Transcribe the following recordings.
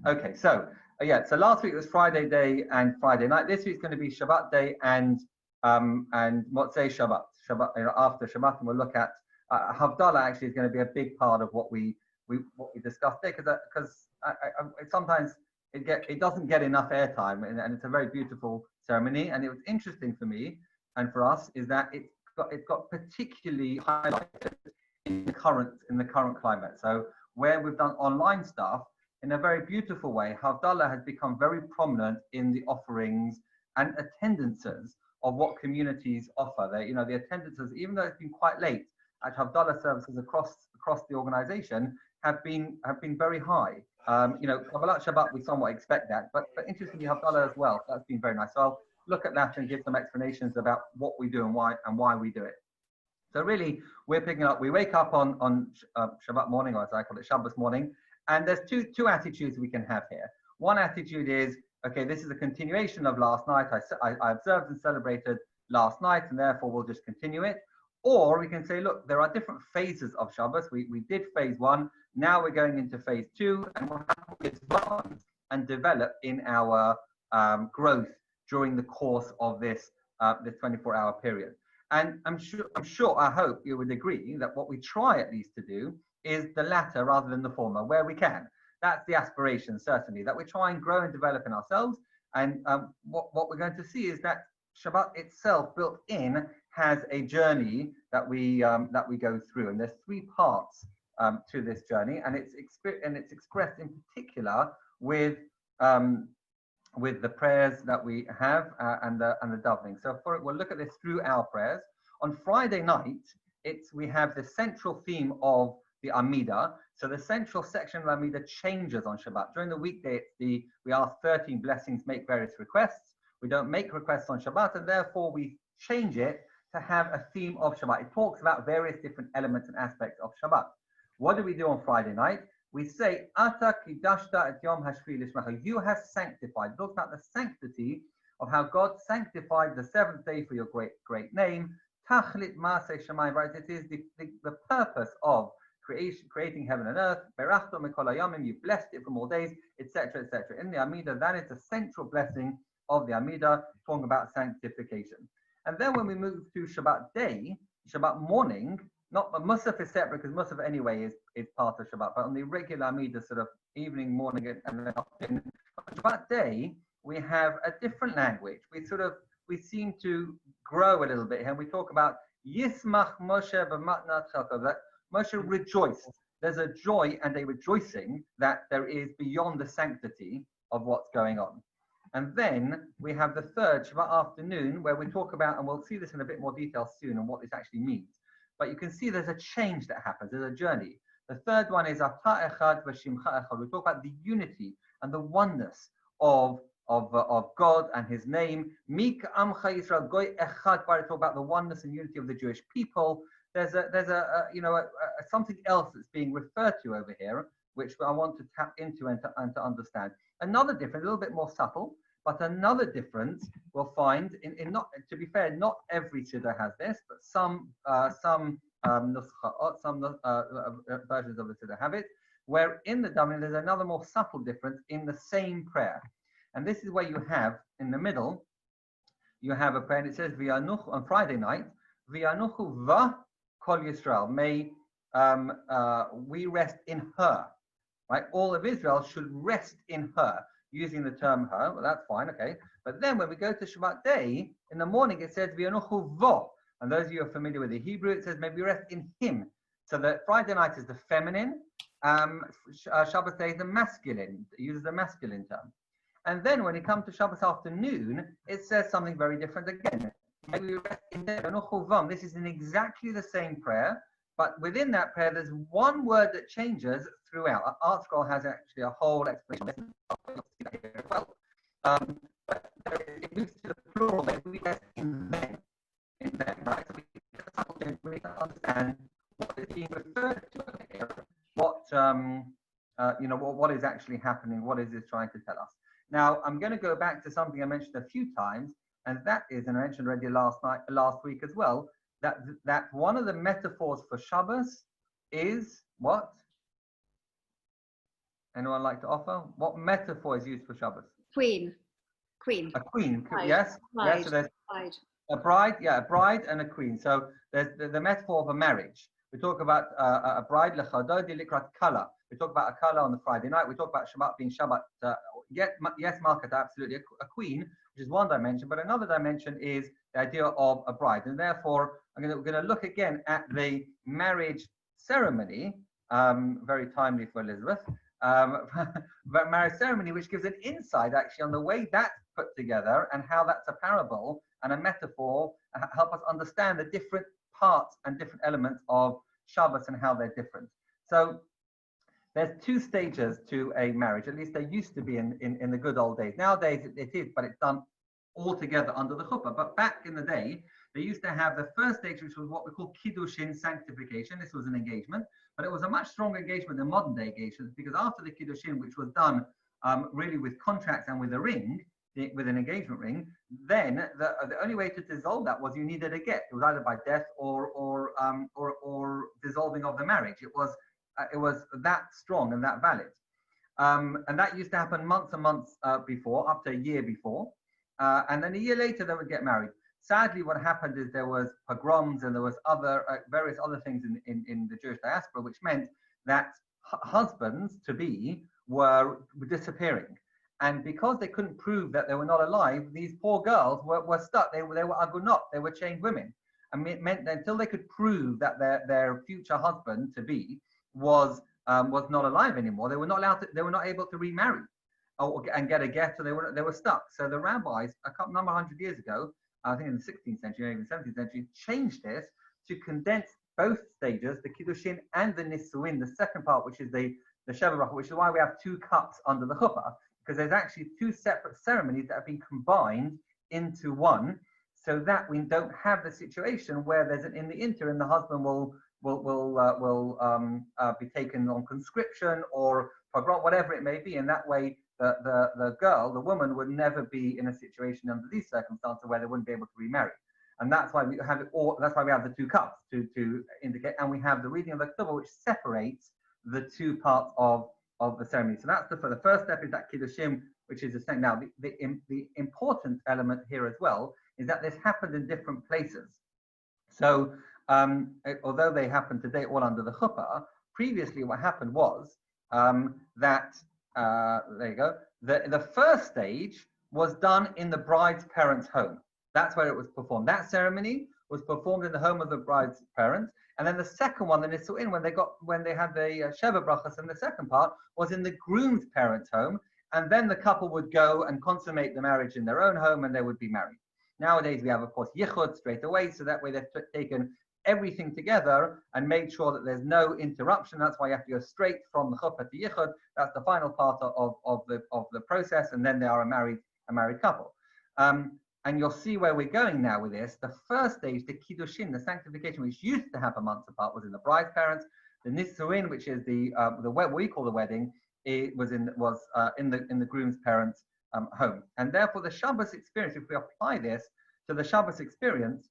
Okay, so so last week was Friday day and Friday night. This week's going to be Shabbat day and Motzei Shabbat. After Shabbat, and we'll look at Havdalah. Actually, is going to be a big part of what we discussed there, because sometimes it doesn't get enough airtime, and it's a very beautiful ceremony. And it was interesting for me and for us is that it got particularly highlighted in the current climate. So where we've done online stuff, in a very beautiful way, Havdalah has become very prominent in the offerings and attendances of what communities offer. The attendances, even though it's been quite late, at Havdalah services across the organization have been very high. Kabbalat Shabbat, we somewhat expect that, but interestingly, Havdalah as well. That's been very nice. So I'll look at that and give some explanations about what we do and why we do it. So really, we're picking up. We wake up on Shabbat morning, or as I call it, Shabbos morning, and there's two attitudes we can have here. One attitude is, okay, this is a continuation of last night. I observed and celebrated last night, and therefore we'll just continue it. Or we can say, look, there are different phases of Shabbos. We did phase one. Now we're going into phase two, and we'll have to advance and develop in our growth during the course of this 24-hour period. And I'm sure, I hope you would agree that what we try at least to do is the latter rather than the former, where we can. That's the aspiration, certainly, that we try and grow and develop in ourselves. And what we're going to see is that Shabbat itself, built in, has a journey that we go through, and there's three parts to this journey, and it's expressed in particular with the prayers that we have and the davening. So we'll look at this through our prayers. On Friday night, we have the central theme of the Amidah. So the central section of the Amidah changes on Shabbat. During the weekday, we ask 13 blessings, make various requests. We don't make requests on Shabbat, and therefore we change it to have a theme of Shabbat. It talks about various different elements and aspects of Shabbat. What do we do on Friday night? We say, Ata kidashta et yom hashvi lishmacha. You have sanctified. It talks about the sanctity of how God sanctified the seventh day for your great name. Tachlit maaseh shamayim. Right? It is the purpose of creating heaven and earth. Berachto mikol hayamim. You blessed it from all days, etc., etc. In the Amidah, that is the central blessing of the Amidah, talking about sanctification. And then when we move to Shabbat day, Shabbat morning, not Musaf is separate because Musaf anyway is part of Shabbat, but on the regular Amidah, sort of evening, morning, and then afternoon. On Shabbat day, we have a different language. We seem to grow a little bit here, and we talk about Yismach Moshe b'matnat chelko, that Moshe rejoiced. There's a joy and a rejoicing that there is beyond the sanctity of what's going on. And then we have the third Shabbat afternoon, where we talk about, and we'll see this in a bit more detail soon, and what this actually means. But you can see there's a change that happens. There's a journey. The third one is Ata Echad V'Shimcha Echad. We talk about the unity and the oneness of God and His name. Mik Amcha Yisrael Goy Echad. We talk about the oneness and unity of the Jewish people. There's something else that's being referred to over here, which I want to tap into and to understand. Another difference, a little bit more subtle, but another difference we'll find in not, to be fair, not every Siddur has this, but some versions of the Siddur have it, where in the Davening there's another more subtle difference in the same prayer. And this is where you have, in the middle, you have a prayer, and it says, V'yanuchu, on Friday night, V'yanuchu va kol Yisrael, may we rest in her. Right? All of Israel should rest in her, using the term her. Well, that's fine, okay. But then when we go to Shabbat day, in the morning it says, V'yanuchu vo. And those of you who are familiar with the Hebrew, it says, may we rest in him. So that Friday night is the feminine, Shabbat day is the masculine. It uses the masculine term. And then when you come to Shabbat afternoon, it says something very different again. May we rest in V'yanuchu vam. This is in exactly the same prayer. But within that prayer, there's one word that changes throughout. Art Scroll has actually a whole explanation. Well, but it moves to the plural. We rest in them, right? So we can understand what is being referred to over here. What is actually happening? What is this trying to tell us? Now, I'm going to go back to something I mentioned a few times, and that is, and I mentioned already last week as well. That one of the metaphors for Shabbos is what? Anyone like to offer? What metaphor is used for Shabbos? Queen. A queen, Bride. yes. Bride. Yes, so there's Bride. a bride, a bride and a queen. So there's the metaphor of a marriage. We talk about a bride, lechadodi likrat kala. We talk about a kala on the Friday night. We talk about Shabbat being Shabbat. Yes, Market, absolutely. A queen, which is one dimension, but another dimension is the idea of a bride. And therefore, we're going to look again at the marriage ceremony, very timely for Elizabeth, but marriage ceremony, which gives an insight actually on the way that's put together and how that's a parable and a metaphor, help us understand the different parts and different elements of Shabbos and how they're different. So there's two stages to a marriage, at least there used to be in the good old days. Nowadays it is, but it's done all together under the chuppah. But back in the day, they used to have the first stage, which was what we call kiddushin, sanctification. This was an engagement, but it was a much stronger engagement than modern day engagements, because after the kiddushin, which was done really with contracts and with a ring, with an engagement ring, then the only way to dissolve that was you needed a get. It was either by death or dissolving of the marriage. It was that strong and that valid, and that used to happen months and months before, up to a year before, and then a year later they would get married. Sadly, what happened is there was pogroms and there was other various other things in the Jewish diaspora, which meant that husbands to be were disappearing. And because they couldn't prove that they were not alive, these poor girls were stuck. They were agunot. They were chained women. I mean, it meant that until they could prove that their future husband to be was not alive anymore, they were not allowed to. They were not able to remarry and get a get. So they were stuck. So the rabbis, number of hundred years ago, I think in the 16th century, maybe the 17th century, changed this to condense both stages, the kiddushin and the nisu'in, the second part, which is the Shabbos, which is why we have two cups under the chuppah. Because there's actually two separate ceremonies that have been combined into one, so that we don't have the situation where there's in the interim the husband will be taken on conscription or pogrom, whatever it may be, and that way the woman would never be in a situation under these circumstances where they wouldn't be able to remarry, and that's why we have it all. That's why we have the two cups to indicate, and we have the reading of the ketubah, which separates the two parts of the ceremony. So that's for the first step is that kiddushim, which is the same. Now, the important element here as well is that this happened in different places. So although they happened today all under the chuppah, previously what happened was that there you go. The first stage was done in the bride's parents' home. That's where it was performed. That ceremony was performed in the home of the bride's parents. And then the second one, the Nisu'in, when they had the Sheva brachas, and the second part was in the groom's parents' home, and then the couple would go and consummate the marriage in their own home, and they would be married. Nowadays we have, of course, yichud straight away, so that way they've taken everything together and made sure that there's no interruption. That's why you have to go straight from the chuppah to yichud. That's the final part of the process, and then they are a married couple. And you'll see where we're going now with this. The first stage, the kiddushin, the sanctification, which used to happen months apart, was in the bride's parents. The nisu'in, which is what we call the wedding, it was in the groom's parents' home. And therefore, the Shabbos experience, if we apply this to the Shabbos experience,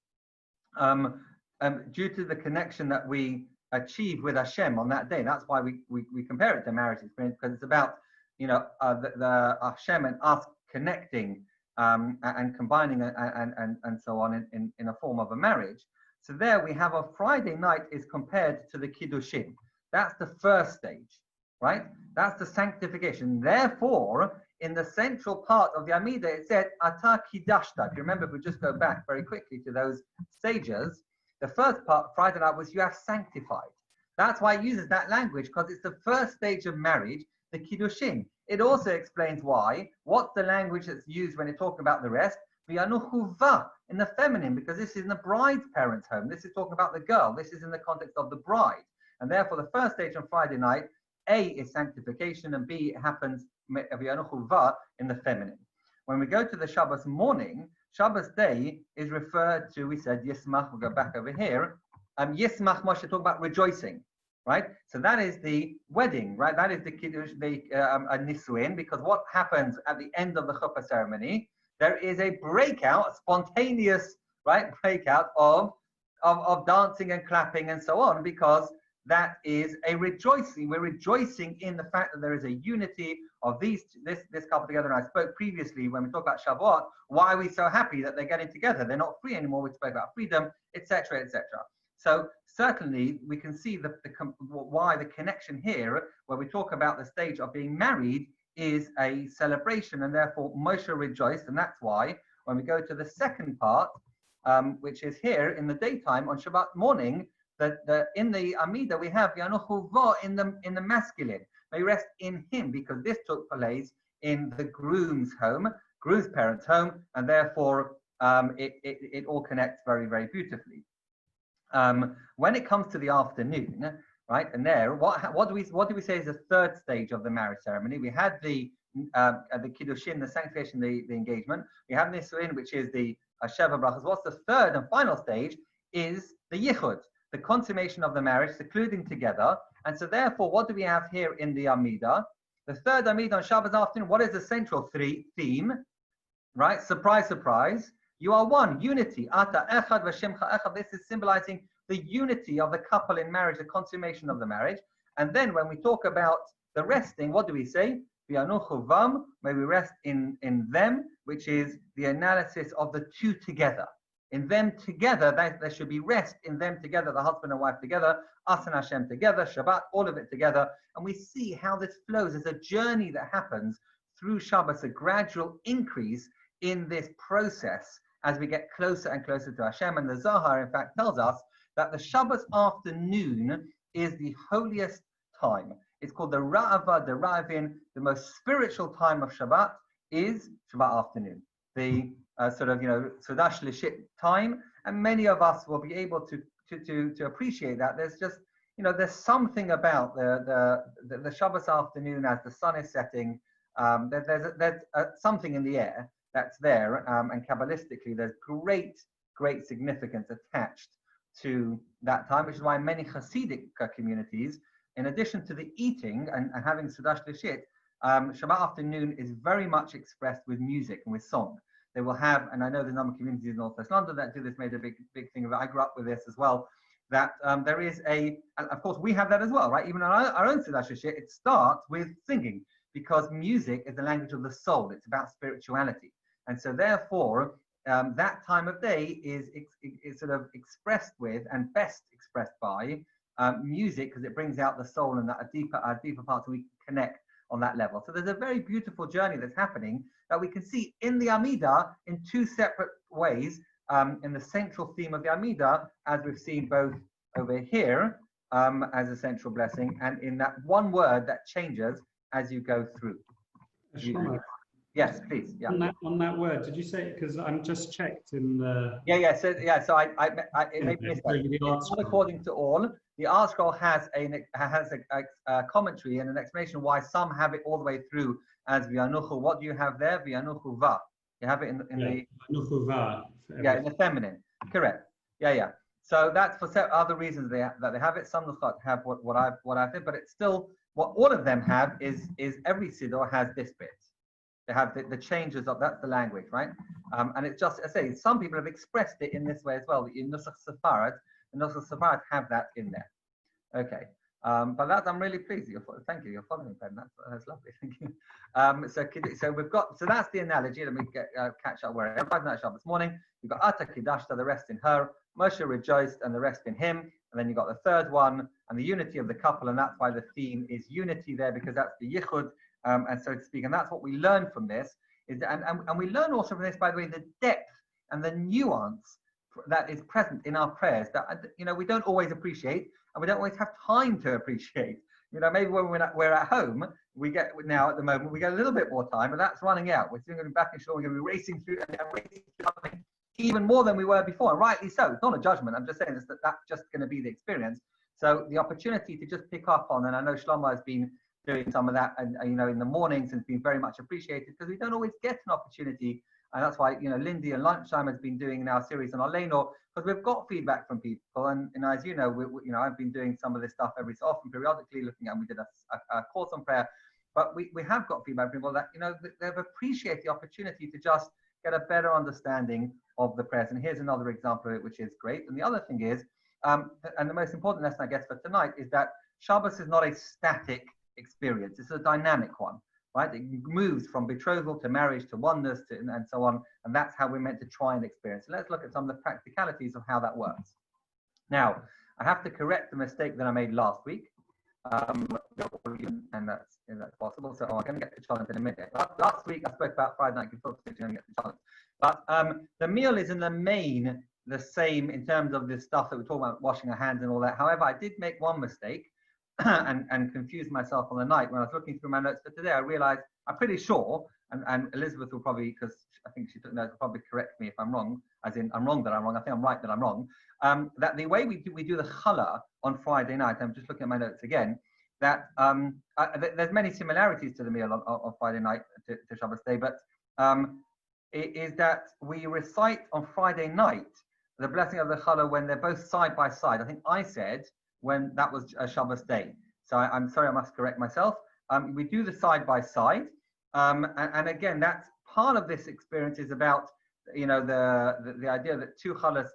due to the connection that we achieve with Hashem on that day, that's why we compare it to marriage experience, because it's about the Hashem and us connecting. And combining and so on in a form of a marriage. So there we have a Friday night is compared to the kiddushin. That's the first stage, right? That's the sanctification. Therefore, in the central part of the Amidah, it said Ata Kiddashta. If you remember, if we just go back very quickly to those stages, the first part, Friday night, was you have sanctified. That's why it uses that language, because it's the first stage of marriage, the kiddushin. It also explains why. What's the language that's used when you're talking about the rest? V'yanuchuva in the feminine, because this is in the bride's parents' home. This is talking about the girl. This is in the context of the bride. And therefore, the first stage on Friday night, A is sanctification, and B it happens v'yanuchuva in the feminine. When we go to the Shabbos morning, Shabbos day is referred to. We said Yismach. We'll go back over here. Yismach Moshe talk about rejoicing. Right, so that is the wedding, right? That is the kiddush, the nisu'in, because what happens at the end of the chuppah ceremony? There is a breakout, a spontaneous, right, breakout of dancing and clapping and so on, because that is a rejoicing. We're rejoicing in the fact that there is a unity of this couple together. And I spoke previously when we talk about Shavuot, why are we so happy that they're getting together? They're not free anymore. We spoke about freedom, etc., etc. So certainly we can see why the connection here, where we talk about the stage of being married, is a celebration, and therefore Moshe rejoiced, and that's why when we go to the second part, which is here in the daytime on Shabbat morning, that in the Amida we have Yanuchu Va in the masculine. May rest in him, because this took place in the groom's home, groom's parents' home, and therefore it all connects very, very beautifully. When it comes to the afternoon, right, and there, what do we say is the third stage of the marriage ceremony? We had the kiddushin, the sanctification, the engagement. We have Nisu'in, which is the Sheva brachas. What's the third and final stage is the yichud, the consummation of the marriage, the cluding together. And so therefore, what do we have here in the Amida? The third Amida on Shabbos afternoon, what is the central theme? Right? Surprise, surprise. You are one, unity. Ata echad v'shemcha echad. This is symbolizing the unity of the couple in marriage, the consummation of the marriage. And then when we talk about the resting, what do we say? V'yanuchu vam, may we rest in them, which is the analysis of the two together. In them together, there should be rest in them together, the husband and wife together, us and Hashem together, Shabbat, all of it together. And we see how this flows as a journey that happens through Shabbos, a gradual increase in this process as we get closer and closer to Hashem. And the Zohar, in fact, tells us that the Shabbos afternoon is the holiest time. It's called the Ra'ava, the Ra'avin. The most spiritual time of Shabbat is Shabbat afternoon. The Sudash Lishit time, and many of us will be able to appreciate that. There's just, there's something about the Shabbos afternoon as the sun is setting. There's something in the air that's there, and Kabbalistically, there's great significance attached to that time, which is why many Hasidic communities, in addition to the eating and having Sudash Lishit, Shabbat afternoon is very much expressed with music and with song. They will have, and I know the number of communities in Northwest London that do this, made a big thing of it. I grew up with this as well, that there is and of course we have that as well, right? Even on our own Sudash Lishit, it starts with singing, because music is the language of the soul. It's about spirituality. And so therefore, that time of day is sort of expressed with, and best expressed by, music, because it brings out the soul and our deeper parts, and we connect on that level. So there's a very beautiful journey that's happening that we can see in the Amida in two separate ways, in the central theme of the Amida, as we've seen both over here as a central blessing, and in that one word that changes as you go through. Shlomo, yes, please. Yeah. On that word, did you say, because I'm just checked in the... So I it made me mistake. It's not according to all. The art scroll has a commentary and an explanation why some have it all the way through as V'yanuchu. What do you have there? V'yanuchu va. You have it in the V'yanuchu va. In the feminine. Correct. Yeah. So that's for other reasons that they have it. Some have what I've did, but it's still what all of them have is every siddur has this bit. They have the changes of, that's the language, right? And it's just, I say, some people have expressed it in this way as well. In Nusach Sefarad have that in there. Okay. But that, I'm really pleased. Thank you. You're following, Ben. That's lovely. Thank you. So we've got, so that's the analogy. Let me catch up where I am. 5 nights Shabbos morning. You've got Ata Kidashta, the rest in her. Moshe rejoiced, and the rest in him. And then you've got the third one, and the unity of the couple. And that's why the theme is unity there, because that's the yichud, and so to speak. And that's what we learn from this. And we learn also from this, by the way, the depth and the nuance that is present in our prayers that, we don't always appreciate, and we don't always have time to appreciate. Maybe when we're at home, we get, now at the moment, we get a little bit more time, but that's running out. We're still going to be back in shore. We're going to be racing through something even more than we were before, and rightly so. It's not a judgment. I'm just saying that's just going to be the experience. So the opportunity to just pick up on, and I know Shlomo has been doing some of that, and in the mornings, and it's been very much appreciated, because we don't always get an opportunity. And that's why, Lindy and Lunchtime has been doing our series on Aleino, because we've got feedback from people. And as you know, I've been doing some of this stuff every so often, periodically looking at, we did a course on prayer, but we have got feedback from people that, they've appreciated the opportunity to just get a better understanding of the prayers. And here's another example of it, which is great. And the other thing is, And the most important lesson, I guess, for tonight is that Shabbos is not a static experience. It's a dynamic one, right? It moves from betrothal to marriage to oneness and so on. And that's how we're meant to try and experience. So let's look at some of the practicalities of how that works. Now, I have to correct the mistake that I made last week. And that's possible. So I'm going to get to challenge in a minute. Last week I spoke about Friday night gefilte fish. I'm going to get to challenge. But the meal is in the main the same in terms of the stuff that we're talking about, washing our hands and all that. However, I did make one mistake and confused myself on the night when I was looking through my notes for today. I realized I'm pretty sure, and Elizabeth will probably, because I think she took notes, will probably correct me if I'm wrong, as in I'm wrong that I'm wrong. I think I'm right that I'm wrong. That the way we do the challah on Friday night, I'm just looking at my notes again, that there's many similarities to the meal on Friday night to Shabbos day, but it is that we recite on Friday night the blessing of the challah when they're both side by side. I think I said when that was a Shabbos day. So I'm sorry, I must correct myself. We do the side by side. And again, that's part of this experience is about, you know, the idea that two challahs,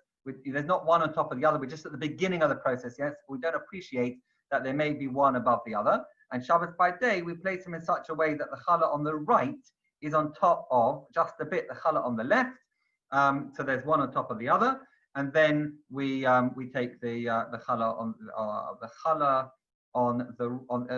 there's not one on top of the other. We're just at the beginning of the process. Yes, we don't appreciate that there may be one above the other. And Shabbos by day, we place them in such a way that the challah on the right is on top of just a bit the challah on the left. So there's one on top of the other. And then we take the challah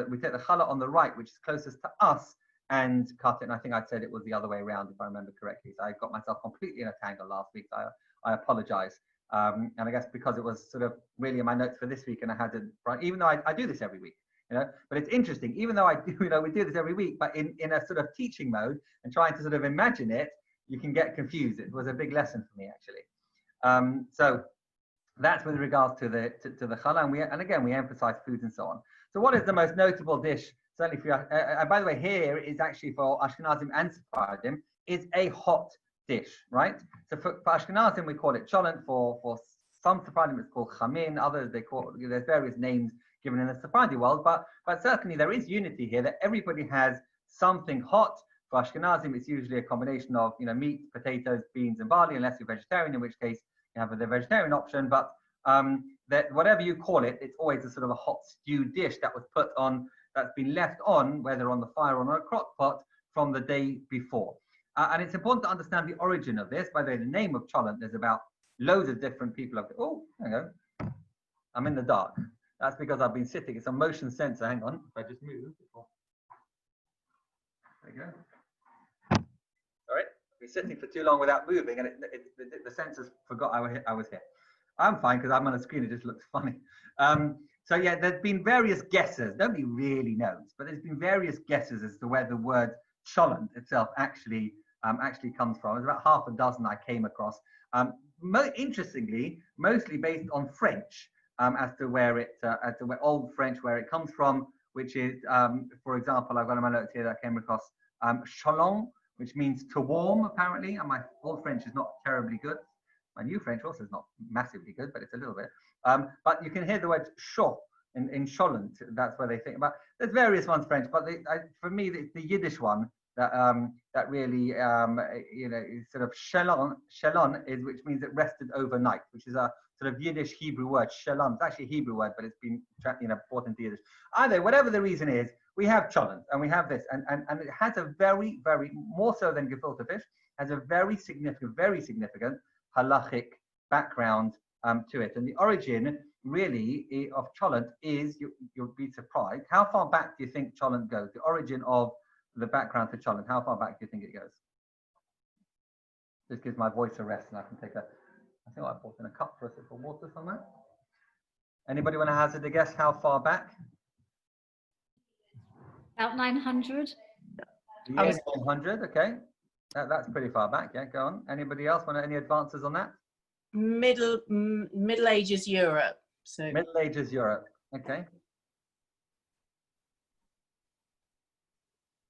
we take the challah on the right, which is closest to us, and cut it. And I think I said it was the other way around, if I remember correctly. So I got myself completely in a tangle last week. So I apologize. And I guess because it was sort of really in my notes for this week, and I had to, even though I do this every week, you know, but it's interesting, even though I do, you know, we do this every week, but in a sort of teaching mode and trying to sort of imagine it, you can get confused. It was a big lesson for me, actually. So that's with regards to the challah, and again, we emphasize foods and so on. So what is the most notable dish? Certainly for you, by the way, here is actually for Ashkenazim and Sephardim, is a hot dish, right? So for Ashkenazim, we call it cholent. For some Sephardim, it's called chamin. Others, they call, there's various names given in the Sephardi world, but certainly there is unity here that everybody has something hot. For Ashkenazim, it's usually a combination of, you know, meat, potatoes, beans, and barley, unless you're vegetarian, in which case you have the vegetarian option. But that whatever you call it, it's always a sort of a hot stew dish that was put on, that's been left on, whether on the fire or on a crock pot, from the day before. And it's important to understand the origin of this. By the way, the name of cholent, there's about loads of different people. Oh, hang on. I'm in the dark. That's because I've been sitting. It's a motion sensor. Hang on. If I just move. There you go. Sorry, I've been sitting for too long without moving, and the sensors forgot I was here. I'm fine because I'm on a screen. It just looks funny. So yeah, there's been various guesses. Nobody really knows, but there's been various guesses as to where the word cholent itself actually comes from. There's about half a dozen I came across. Interestingly, mostly based on French, as to where Old French, where it comes from, which is, for example, I've got in my notes here that I came across chalon, which means to warm, apparently. And my Old French is not terribly good. My New French also is not massively good, but it's a little bit. But you can hear the word chaud in cholent. That's where they think about. There's various ones French, but for me, it's the Yiddish one that really, you know, is sort of shalon is, which means it rested overnight, which is a sort of Yiddish Hebrew word. Shalom. It's actually a Hebrew word, but it's been, you know, brought into Yiddish. Either, whatever the reason is, we have cholent and we have this, and it has a very, very, more so than gefilte fish, has a very significant halachic background to it. And the origin really of cholent is, you'll be surprised, how far back do you think cholent goes? The origin of the background to cholent, how far back do you think it goes? This gives my voice a rest and I can take I think I brought in a cup for a sip of water somewhere. Anybody want to hazard a guess how far back? About 900. Yeah, 900, okay. That's pretty far back, yeah, go on. Anybody else want any advances on that? Middle Ages Europe. So Middle Ages Europe, okay.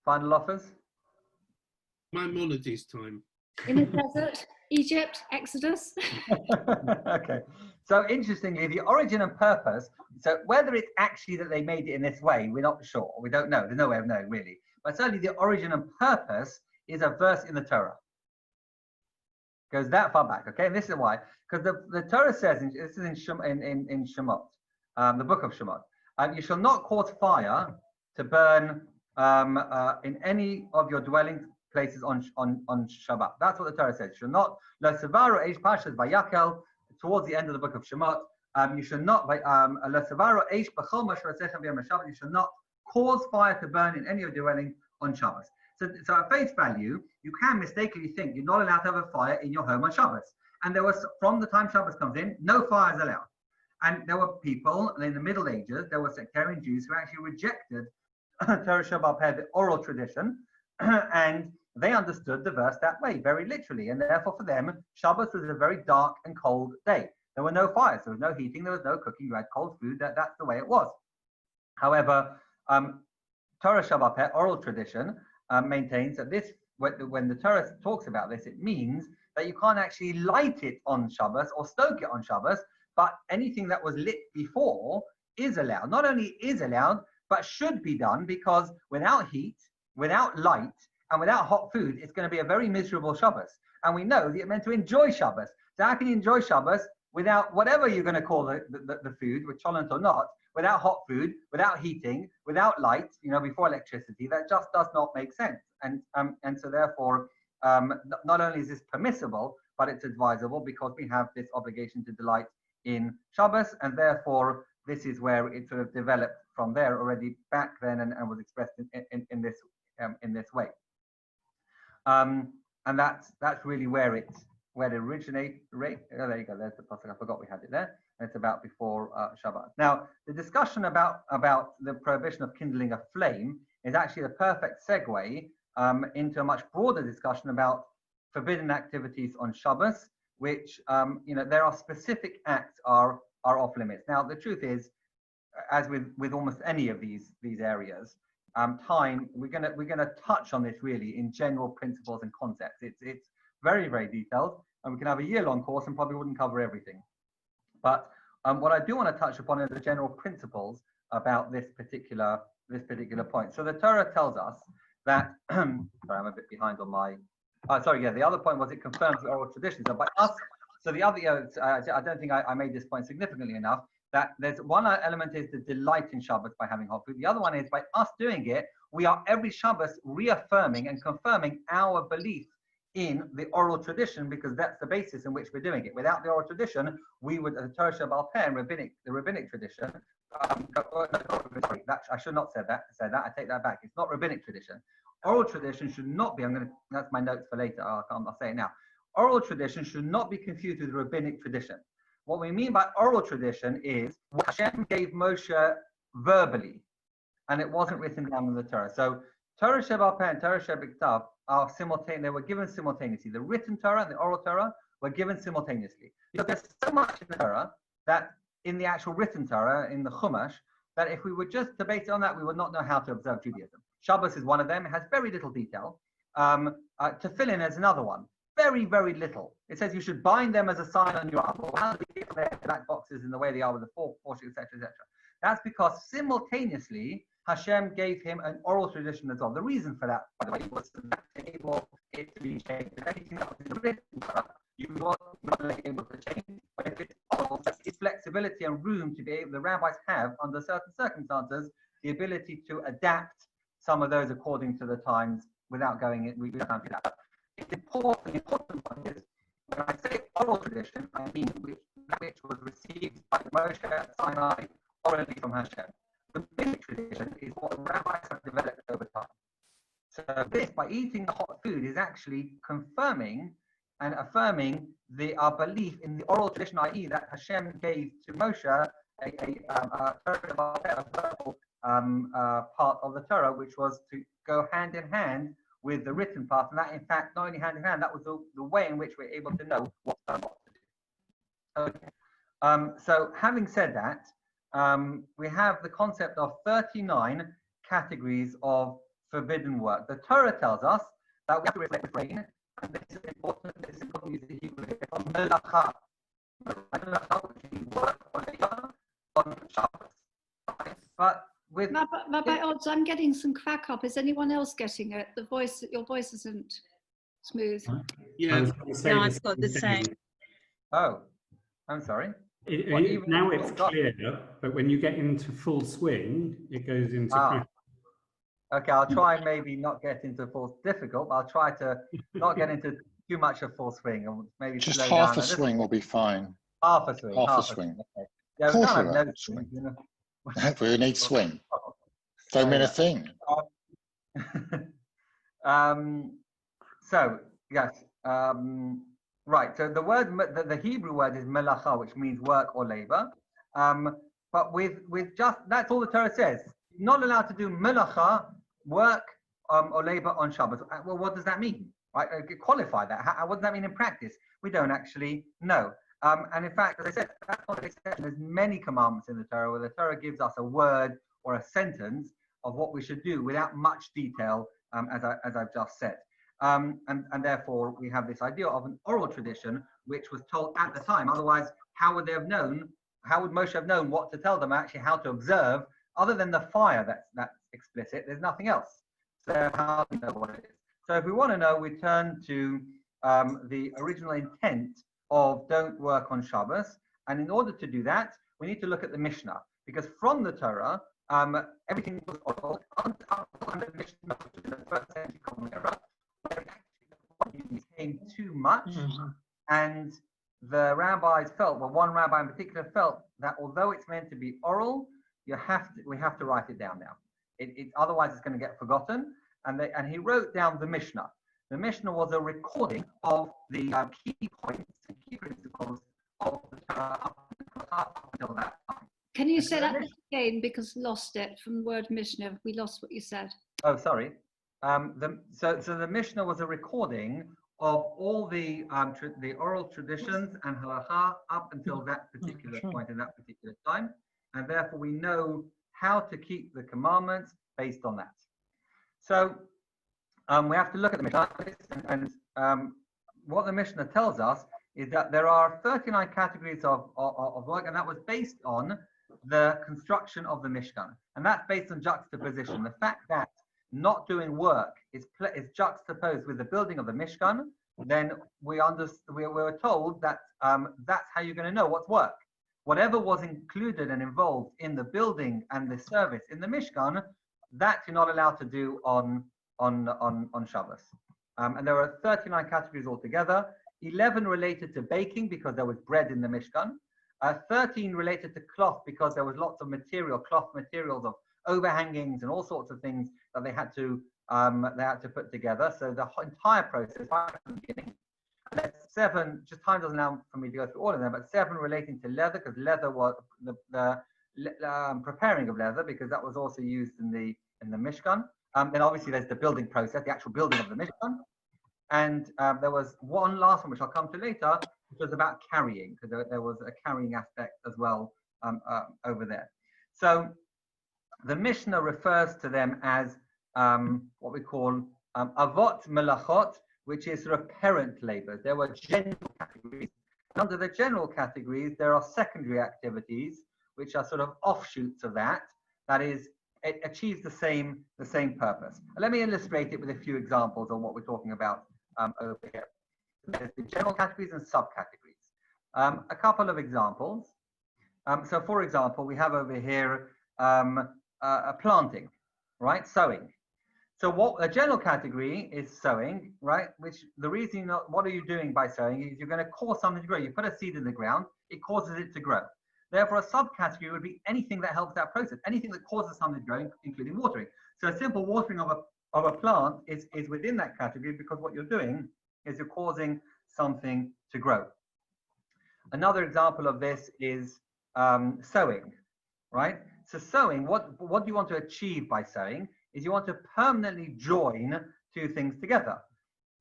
Final offers? Maimonides' time. In the desert, Egypt, Exodus. Okay. So interestingly, the origin and purpose, so whether it's actually that they made it in this way, we're not sure. We don't know. There's no way of knowing, really. But certainly the origin and purpose is a verse in the Torah. Goes that far back, okay? And this is why, because the Torah says, this is in Shemot, the book of Shemot, you shall not cause fire to burn in any of your dwelling places on Shabbat. That's what the Torah says. You shall not, towards the end of the book of Shemot, you should not, you shall not cause fire to burn in any of your dwelling on Shabbos. So at face value, you can mistakenly think you're not allowed to have a fire in your home on Shabbos. And there was, from the time Shabbos comes in, no fire is allowed. And there were people in the Middle Ages, there were sectarian Jews who actually rejected Torah Shabbat Peh, the oral tradition, and they understood the verse that way, very literally. And therefore for them, Shabbos was a very dark and cold day. There were no fires, there was no heating, there was no cooking, you had cold food, that's the way it was. However, Torah Shabbat Peh, oral tradition, maintains that this, when the Torah talks about this, it means that you can't actually light it on Shabbos or stoke it on Shabbos, but anything that was lit before is allowed. Not only is allowed, but should be done, because without heat, without light, and without hot food, it's going to be a very miserable Shabbos. And we know that you're meant to enjoy Shabbos. So how can you enjoy Shabbos without whatever you're going to call the food, with cholent or not, without hot food, without heating, without light, before electricity? That just does not make sense. And so therefore, not only is this permissible, but it's advisable, because we have this obligation to delight in Shabbos, and therefore this is where it sort of developed from there already back then, and was expressed in this way. And that's really where it originates. Oh, there you go. There's the pasuk. I forgot we had it there. It's about before Shabbat. Now, the discussion about the prohibition of kindling a flame is actually a perfect segue into a much broader discussion about forbidden activities on Shabbos, which there are specific acts are off limits. Now, the truth is, as with almost any of these areas, we're gonna touch on this really in general principles and concepts. It's very, very detailed, and we can have a year-long course and probably wouldn't cover everything. But what I do want to touch upon is the general principles about this particular point. So the Torah tells us that sorry, I'm a bit behind on my the other point was it confirms the oral tradition. So by us, so the other I don't think I made this point significantly enough, that there's one element is the delight in Shabbos by having hot food. The other one is by us doing it, we are every Shabbos reaffirming and confirming our belief in the oral tradition, because that's the basis in which we're doing it. Without the oral tradition, we would, the Torah Shabbat Peh, the rabbinic tradition, I should not say that, I take that back. It's not rabbinic tradition. Oral tradition should not be, that's my notes for later, I'll say it now. Oral tradition should not be confused with rabbinic tradition. What we mean by oral tradition is what Hashem gave Moshe verbally, and it wasn't written down in the Torah. So Torah Shabbat Peh and Torah Shabbat Ktav are simultaneous. They were given simultaneously. The written Torah and the oral Torah were given simultaneously. Because there's so much in the Torah, that in the actual written Torah, in the Chumash, that if we were just to base it on that, we would not know how to observe Judaism. Shabbos is one of them. It has very little detail. Tefillin is another one. Very, very little. It says you should bind them as a sign on your arm. Well, how do we get their black boxes in the way they are with the four portion, etc., etc.? That's because simultaneously Hashem gave him an oral tradition as well. The reason for that, by the way, was to enable it to be changed. If anything that was in the written, you were not able to change. But if it's oral, it's flexibility and room to be able, the rabbis have, under certain circumstances, the ability to adapt some of those according to the times without going in. We don't do that. It's important. The important one is, when I say oral tradition, I mean which was received by Moshe at Sinai orally from Hashem. The rabbinic tradition is what rabbis have developed over time. So this, by eating the hot food, is actually confirming and affirming our belief in the oral tradition, i.e. that Hashem gave to Moshe a verbal part of the Torah, which was to go hand in hand with the written part, and that, in fact, not only hand in hand, that was the way in which we're able to know what to do. Okay. So having said that, we have the concept of 39 categories of forbidden work. The Torah tells us that we have to refrain, and this is important use the Hebrew here, from melacha. Melacha, which means work on Shabbos. But with Rabbi Odze, I'm getting some crack up. Is anyone else getting it? Your voice isn't. Smooth. I Yeah. was going to say No, the I've got the thing. same. Oh, I'm sorry. What, even Now if it's you've got- clear, but when you get into full swing, it goes into crash. Okay, I'll try and maybe not get into full difficult, but I'll try to not get into too much of full swing and maybe Just slow half down a little swing bit. will be fine. Half a swing. Half a swing. Okay. Yeah, we can't have Quarter no a swing. swing. You know? We need swing. Don't Oh, mean yeah. a thing. So yes, right. So the word, the Hebrew word is melacha, which means work or labor. But with just that's all the Torah says. You're not allowed to do melacha, work or labor on Shabbos. Well, what does that mean? Right? Qualify that. What does that mean in practice? We don't actually know. And in fact, as I said, that's not an exception. There's many commandments in the Torah where the Torah gives us a word or a sentence of what we should do without much detail, as I've just said. And therefore, we have this idea of an oral tradition, which was told at the time. Otherwise, how would they have known? How would Moshe have known what to tell them, actually how to observe, other than the fire that's explicit? There's nothing else. So how do you know what it is? So if we want to know, we turn to the original intent of don't work on Shabbos. And in order to do that, we need to look at the Mishnah. Because from the Torah, everything was oral until the Mishnah, which is the first century Common Era, where it became too much. And the rabbis felt, well, one rabbi in particular felt that although it's meant to be oral, we have to write it down now. Otherwise, it's going to get forgotten. And he wrote down the Mishnah. The Mishnah was a recording of the key points and key principles of the Torah up until that time. Can you say that again, because lost it from the word Mishnah? We lost what you said. Oh, sorry. So the Mishnah was a recording of all the oral traditions and halacha up until that particular point in that particular time, and therefore we know how to keep the commandments based on that. So we have to look at the Mishnah, and what the Mishnah tells us is that there are 39 categories of work, and that was based on the construction of the Mishkan, and that's based on juxtaposition. The fact that not doing work is juxtaposed with the building of the Mishkan, then we were told that that's how you're going to know what's work. Whatever was included and involved in the building and the service in the Mishkan, that you're not allowed to do on Shabbos. And there were 39 categories altogether. 11 related to baking because there was bread in the Mishkan. 13 related to cloth because there was lots of cloth materials of overhangings and all sorts of things that they had to put together. So the entire process right from the beginning. And there's 7, just time doesn't allow for me to go through all of them, but 7 relating to leather, because leather was the preparing of leather, because that was also used in the Mishkan. Then obviously there's the building process, the actual building of the Mishkan. And there was one last one, which I'll come to later, which was about carrying, because there was a carrying aspect as well over there. So the Mishnah refers to them as what we call avot melachot, which is sort of parent labors. There were general categories. And under the general categories, there are secondary activities, which are sort of offshoots of that. That is, it achieves the same purpose. Let me illustrate it with a few examples on what we're talking about over here. There's the general categories and subcategories. A couple of examples. So, for example, we have over here planting, right? Sowing. So what a general category is sowing, right? Which the reason what are you doing by sowing is you're going to cause something to grow. You put a seed in the ground, it causes it to grow. Therefore, a subcategory would be anything that helps that process, anything that causes something to grow, including watering. So a simple watering of a plant is within that category, because what you're doing is you're causing something to grow. Another example of this is sowing, right? So sowing, what do you want to achieve by sowing? Is you want to permanently join two things together.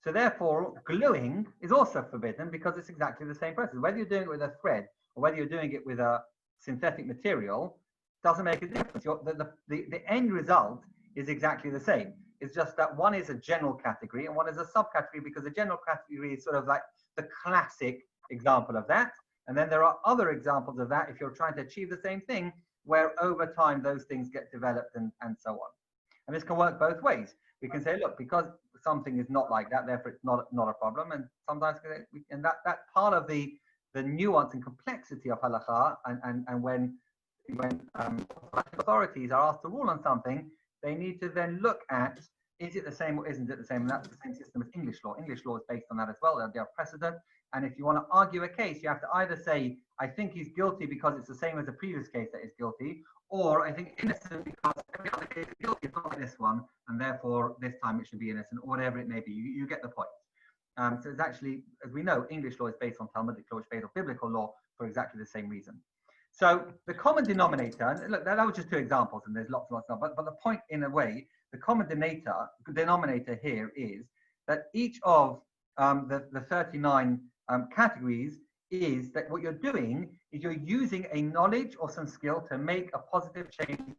So therefore, gluing is also forbidden, because it's exactly the same process. Whether you're doing it with a thread or whether you're doing it with a synthetic material, doesn't make a difference. The end result is exactly the same. It's just that one is a general category and one is a subcategory, because the general category is sort of like the classic example of that. And then there are other examples of that if you're trying to achieve the same thing, where over time those things get developed and so on. And this can work both ways. We can say, look, because something is not like that, therefore it's not a problem. And sometimes, and that's part of the nuance and complexity of halakha. And when authorities are asked to rule on something, they need to then look at, is it the same or isn't it the same? And that's the same system as English law. English law is based on that as well. They have precedent. And if you want to argue a case, you have to either say, I think he's guilty because it's the same as the previous case that is guilty, or I think innocent because every other case is guilty, it's not like this one, and therefore this time it should be innocent, or whatever it may be. You get the point. So it's actually, as we know, English law is based on Talmudic law, which is based on biblical law for exactly the same reason. So the common denominator, and look, that was just two examples, and there's lots and lots of, but the point in a way, the common denominator here is that each of the 39 categories is that what you're doing is you're using a knowledge or some skill to make a positive change.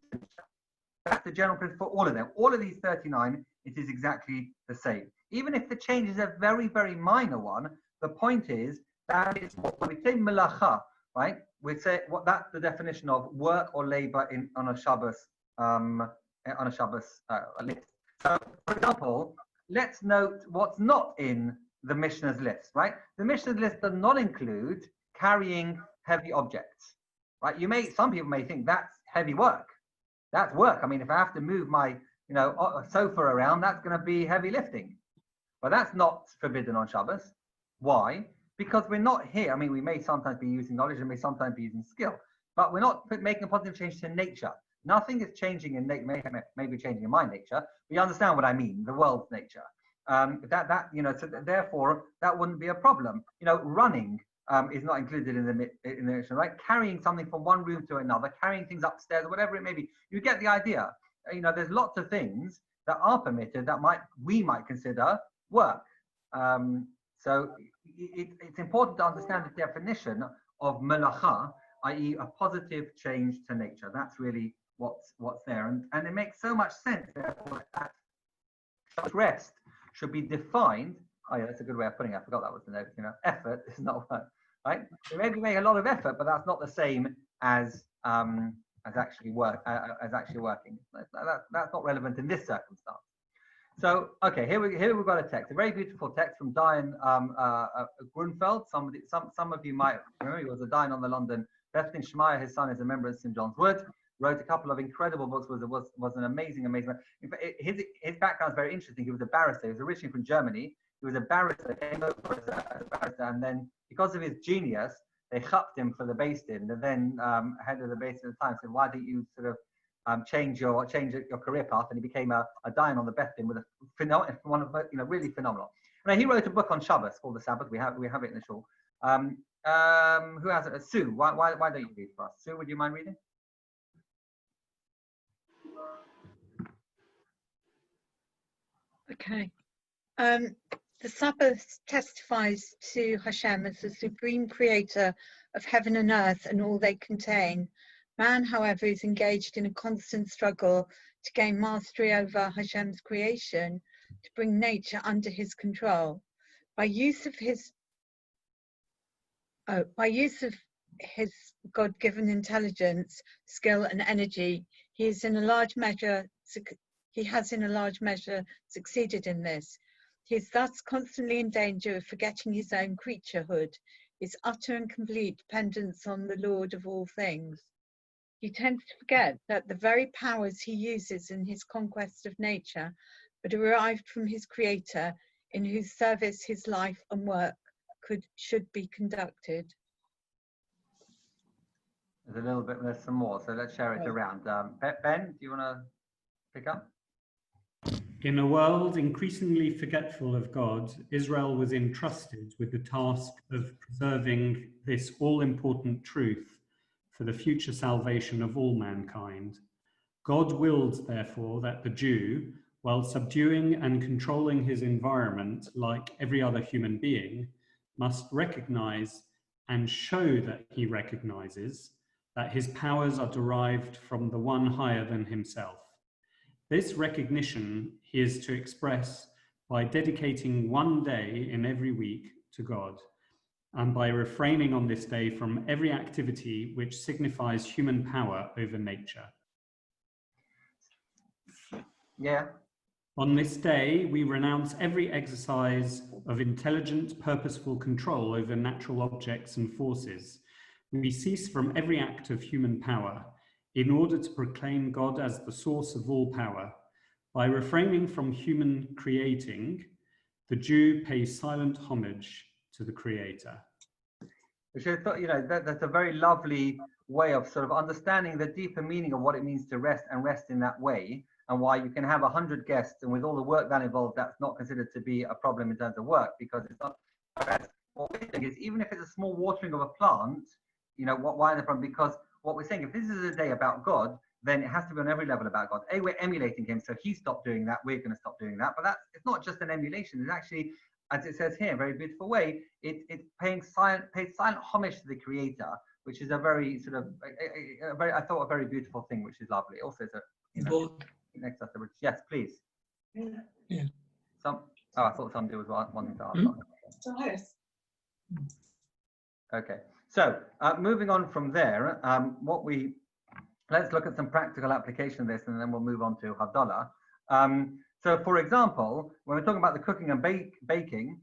That's the general principle for all of them. All of these 39, it is exactly the same. Even if the change is a very, very minor one, the point is that is what we say melacha, right? We say what that's the definition of work or labor on a Shabbos list. So, for example, let's note what's not in the Mishnah's list, right? The Mishnah's list does not include carrying heavy objects, right? Some people may think that's heavy work. That's work. I mean, if I have to move my, sofa around, that's going to be heavy lifting. But that's not forbidden on Shabbos. Why? Because we're not here. I mean, we may sometimes be using knowledge and may sometimes be using skill, but we're not making a positive change to nature. Nothing is changing in nature, maybe changing in my nature, but you understand what I mean, the world's nature. So therefore, that wouldn't be a problem. Running is not included in the mission, right? Carrying something from one room to another, carrying things upstairs, whatever it may be. You get the idea. There's lots of things that are permitted that we might consider work. So it's important to understand the definition of melacha, i.e. a positive change to nature. That's really what's there. And it makes so much sense, therefore, that rest should be defined. Oh yeah, that's a good way of putting it. I forgot that was the note. Effort is not work, right? So maybe make a lot of effort, but that's not the same as actually working. That's not relevant in this circumstance. So okay, here we've got a text, a very beautiful text from Diane Grunfeld. Some of you might remember he was a Diane on the London Beth Shmaya. His son is a member of St. John's Wood. Wrote a couple of incredible books. Was an amazing. In fact, his background is very interesting. He was a barrister. He was originally from Germany. He was a barrister, came over as a barrister, and then because of his genius, they chupped him for the Beis Din. And then head of the Beis Din at the time said, "Why don't you sort of change your career path?" And he became a Dayan on the Beth Din with one of really phenomenal. And he wrote a book on Shabbos called The Sabbath. We have it in the shul. Who has it? Sue. Why don't you read for us? Sue, would you mind reading? Okay. The Sabbath testifies to Hashem as the supreme creator of heaven and earth and all they contain. Man, however, is engaged in a constant struggle to gain mastery over Hashem's creation, to bring nature under his control. By use of his God-given intelligence, skill, and energy, he has in a large measure succeeded in this. He is thus constantly in danger of forgetting his own creaturehood, his utter and complete dependence on the Lord of all things. He tends to forget that the very powers he uses in his conquest of nature are derived from his Creator, in whose service his life and work should be conducted. There's some more, so let's share it around. Ben, do you want to pick up? In a world increasingly forgetful of God, Israel was entrusted with the task of preserving this all-important truth for the future salvation of all mankind. God willed, therefore, that the Jew, while subduing and controlling his environment like every other human being, must recognize and show that he recognizes that his powers are derived from the one higher than himself. This recognition he is to express by dedicating one day in every week to God, and by refraining on this day from every activity which signifies human power over nature. Yeah. On this day, we renounce every exercise of intelligent, purposeful control over natural objects and forces. We cease from every act of human power in order to proclaim God as the source of all power. By refraining from human creating, the Jew pays silent homage to the Creator. Which I thought, that's a very lovely way of sort of understanding the deeper meaning of what it means to rest and rest in that way, and why you can have 100 guests and with all the work that involved, that's not considered to be a problem in terms of work, because it's not. What we think is, even if it's a small watering of a plant, why the problem? Because what we're saying, if this is a day about God, then it has to be on every level about God. We're emulating him, so he stopped doing that, we're going to stop doing that. But it's not just an emulation. It's actually, as it says here, in a very beautiful way, it's pays silent homage to the Creator, which is a very sort of, I thought a very beautiful thing, which is lovely. Also, it's next to the yes, please. Yeah. I thought somebody was wanting to ask. Okay, so moving on from there, let's look at some practical application of this, and then we'll move on to Havdalah. So, for example, when we're talking about the cooking and baking,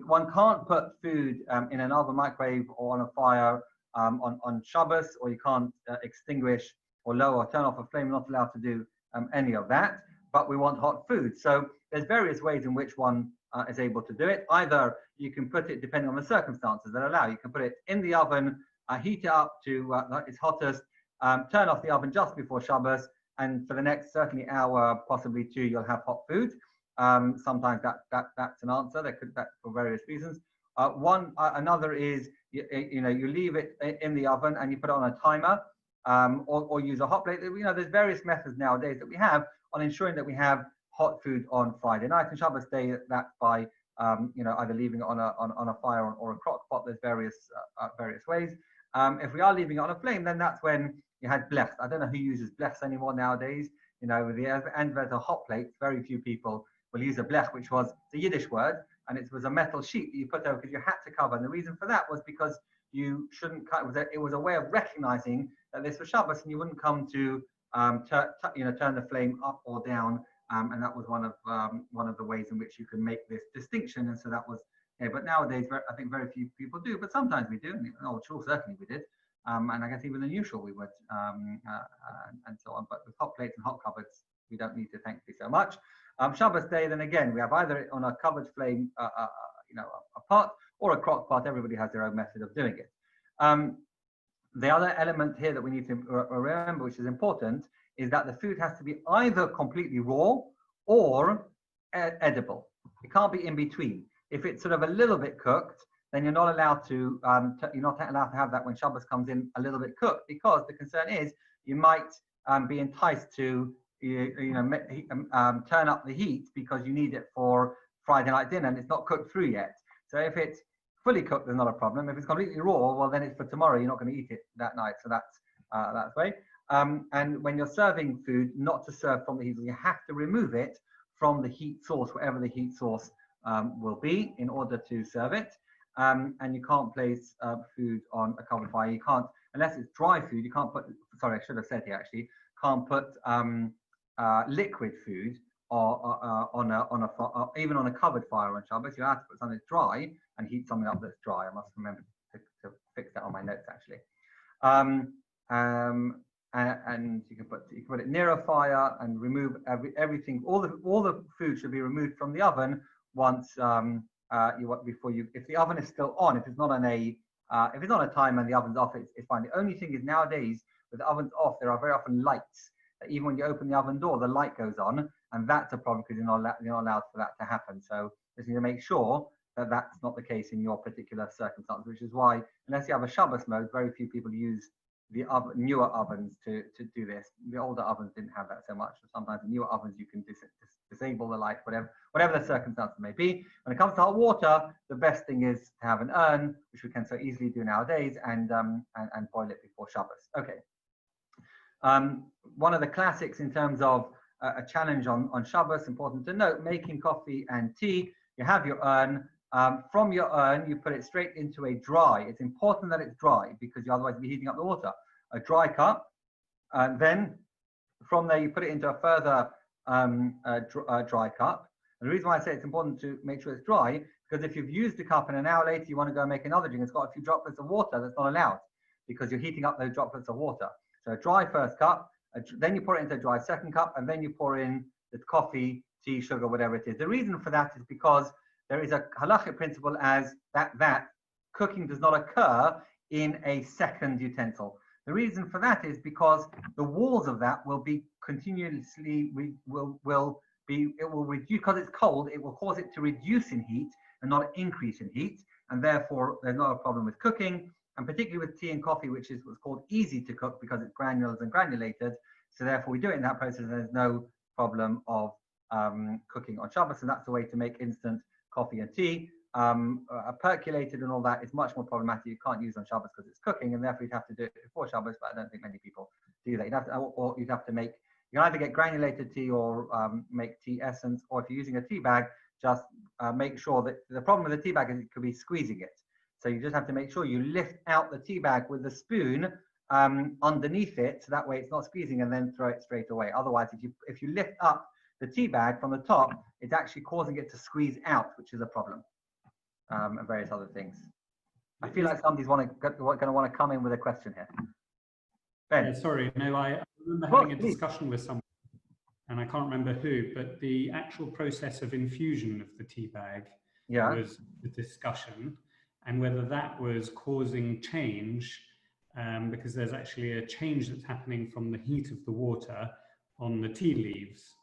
one can't put food in an oven, microwave, or on a fire on Shabbos, or you can't extinguish or lower or turn off a flame. You're not allowed to do any of that. But we want hot food. So there's various ways in which one is able to do it. Either you can put it, depending on the circumstances that allow, you can put it in the oven, heat it up to its hottest, turn off the oven just before Shabbos, and for the next certainly hour, possibly two, you'll have hot food. Sometimes that's an answer. That for various reasons. Another is you leave it in the oven and you put it on a timer, or use a hot plate. There's various methods nowadays that we have on ensuring that we have hot food on Friday night and Shabbos day. That's by either leaving it on a fire or a crock pot. There's various ways. If we are leaving it on a flame, then that's when you had blech. I don't know who uses blechs anymore nowadays. With the advent of hot plates, very few people will use a blech, which was the Yiddish word, and it was a metal sheet that you put over because you had to cover. And the reason for that was because you shouldn't cut. It was a way of recognizing that this was Shabbos, and you wouldn't come to turn the flame up or down. And that was one of the ways in which you can make this distinction. And so that was. But nowadays, I think very few people do, but sometimes we do. And sure, certainly we did. And I guess even the usual we would, and so on. But with hot plates and hot cupboards, we don't need to, thankfully, so much. Shabbos day, then again, we have either on a covered flame, a pot, or a crock pot. Everybody has their own method of doing it. The other element here that we need to remember, which is important, is that the food has to be either completely raw or edible. It can't be in between. If it's sort of a little bit cooked, then you're not allowed to have that when Shabbos comes in a little bit cooked, because the concern is you might be enticed to turn up the heat because you need it for Friday night dinner and it's not cooked through yet. So if it's fully cooked, there's not a problem. If it's completely raw, well, then it's for tomorrow. You're not going to eat it that night. So that's way. And when you're serving food, not to serve from the heat, you have to remove it from the heat source, wherever the heat source will be, in order to serve it. And you can't place food on a covered fire. You can't, unless it's dry food, you can't put, sorry, I should have said here actually, can't put liquid food even on a covered fire on Shabbos. You have to put something that's dry and heat something up that's dry. I must remember to fix that on my notes actually. And you can put it near a fire and remove everything. All the food should be removed from the oven once if the oven is still on. If it's not on a timer and the oven's off, it's fine. The only thing is nowadays with the ovens off, there are very often lights. Even when you open the oven door, the light goes on, and that's a problem because you're not allowed for that to happen. So you need to make sure that that's not the case in your particular circumstance, which is why, unless you have a Shabbos mode, very few people use the newer ovens to do this. The older ovens didn't have that so much. So sometimes in newer ovens you can disable the light, whatever the circumstances may be. When it comes to hot water, the best thing is to have an urn, which we can so easily do nowadays, and boil it before Shabbos. Okay. One of the classics in terms of a challenge on Shabbos, important to note, making coffee and tea. You have your urn. From your urn, you put it straight into a dry. It's important that it's dry because you otherwise be heating up the water. A dry cup, and then from there you put it into a further dry cup. And the reason why I say it's important to make sure it's dry, because if you've used the cup and an hour later you want to go and make another drink, it's got a few droplets of water, that's not allowed because you're heating up those droplets of water. So a dry first cup, then you pour it into a dry second cup, and then you pour in the coffee, tea, sugar, whatever it is. The reason for that is because there is a halachic principle as that cooking does not occur in a second utensil. The reason for that is because the walls of that will be continuously, it will reduce, because it's cold, it will cause it to reduce in heat and not increase in heat. And therefore, there's not a problem with cooking, and particularly with tea and coffee, which is what's called easy to cook because it's granules and granulated. So therefore, we do it in that process, and there's no problem of cooking on Shabbos. And that's the way to make instant coffee and tea. Percolated and all that is much more problematic. You can't use on Shabbos because it's cooking, and therefore you'd have to do it before Shabbos, but I don't think many people do that. You'd have to, or you'd have to make, you can either get granulated tea or make tea essence, or if you're using a tea bag, just make sure that the problem with the tea bag is it could be squeezing it. So you just have to make sure you lift out the tea bag with the spoon underneath it, so that way it's not squeezing, and then throw it straight away. Otherwise, if you lift up the tea bag from the top, it's actually causing it to squeeze out, which is a problem, and various other things. I feel like somebody's going to want to come in with a question here. Ben. Yeah, sorry, no, I remember having a discussion with someone, and I can't remember who, but the actual process of infusion of the tea bag was the discussion, and whether that was causing change, because there's actually a change that's happening from the heat of the water on the tea leaves.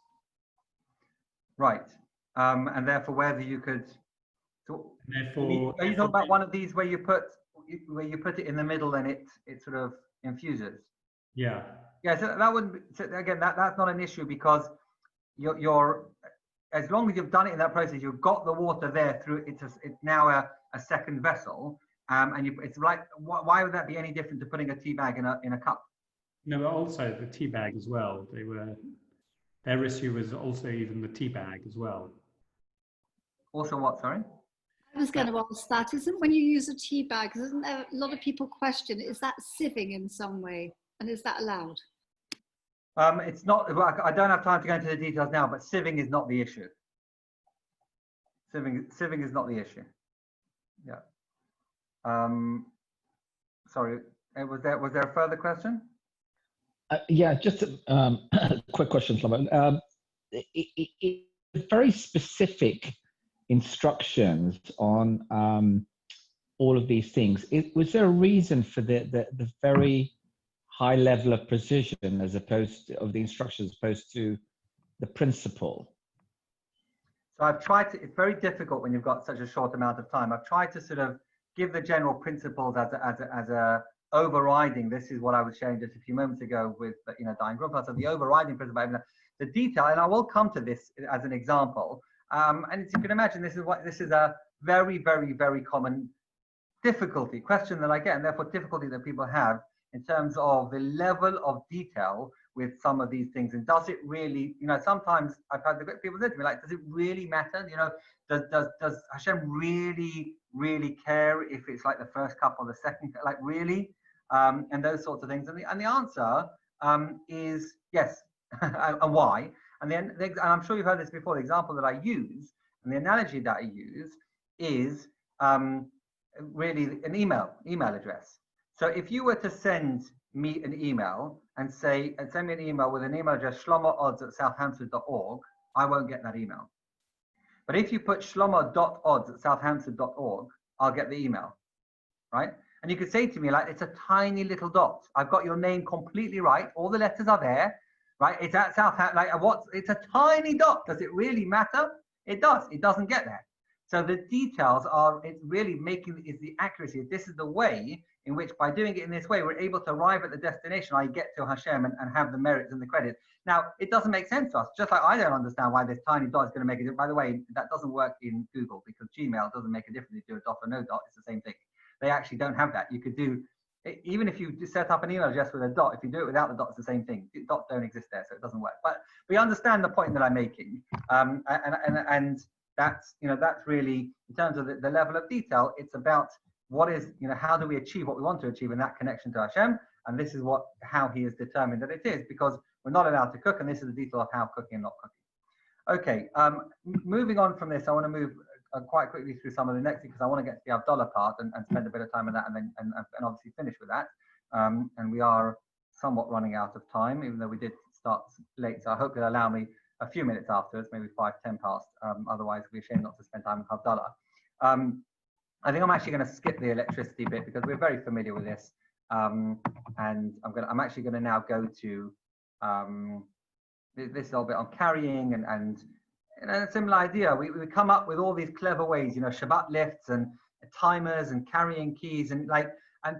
Right, and therefore whether you could. So therefore, are you talking about one of these where you put it in the middle and it sort of infuses? Yeah. Yeah. So that wouldn't be, so again, that's not an issue because you're as long as you've done it in that process, you've got the water there through. It's now a second vessel, and it's like why would that be any different to putting a tea bag in a cup? No, but also the tea bag as well. Their issue was also even the tea bag as well. Also what, sorry? I was going to ask that. Isn't when you use a tea bag, isn't there a lot of people question, is that sieving in some way? And is that allowed? It's not, I don't have time to go into the details now, but sieving is not the issue. Sieving is not the issue. Yeah. Sorry, was there a further question? Yeah, just a quick question, Shlomo. Very specific instructions on all of these things. Was there a reason for the very high level of precision as opposed to, of the instructions as opposed to the principle? So I've tried to, it's very difficult when you've got such a short amount of time. I've tried to sort of give the general principles as a overriding. This is what I was sharing just a few moments ago with Diane Groom. So the overriding principle, the detail, and I will come to this as an example. And as you can imagine, this is a very, very, very common question that I get, and therefore difficulty that people have in terms of the level of detail with some of these things. And does it really, sometimes I've had people say to me, like, does it really matter? Does Hashem really, really care if it's like the first cup or the second, like really? And those sorts of things. And the answer is yes. And why? And then, and I'm sure you've heard this before, the example that I use and the analogy that I use is really an email address. So if you were to send me an email and send me an email with an email address shlomo@southampton.org, I won't get that email. But if you put shlomo.odze@southampton.org, I'll get the email, right? And you could say to me, like, it's a tiny little dot. I've got your name completely right. All the letters are there, right? It's at Southampton. Like, it's a tiny dot. Does it really matter? It does. It doesn't get there. So the details are, it's really is the accuracy. This is the way in which, by doing it in this way, we're able to arrive at the destination. I get to Hashem and have the merits and the credit. Now, it doesn't make sense to us. Just like I don't understand why this tiny dot is going to make a difference. By the way, that doesn't work in Google because Gmail doesn't make a difference if you do a dot or no dot. It's the same thing. They actually don't have that. You could do, even if you set up an email address with a dot, if you do it without the dot, it's the same thing. Dots don't exist there, so it doesn't work. But we understand the point that I'm making. And that's, that's really, in terms of the level of detail, it's about what is, how do we achieve what we want to achieve in that connection to Hashem? And this is how he has determined that it is, because we're not allowed to cook, and this is the detail of how cooking and not cooking. Okay, moving on from this, I want to move quite quickly through some of the next thing, because I want to get to the Havdalah part and spend a bit of time on that, and then and obviously finish with that. And we are somewhat running out of time, even though we did start late, so I hope you'll allow me a few minutes afterwards, maybe 5, 10 past. Otherwise, we'd be ashamed not to spend time with Havdalah. I think I'm actually going to skip the electricity bit because we're very familiar with this, and I'm actually going to now go to this little bit on carrying and a similar idea. We come up with all these clever ways, you know, Shabbat lifts and timers and carrying keys, and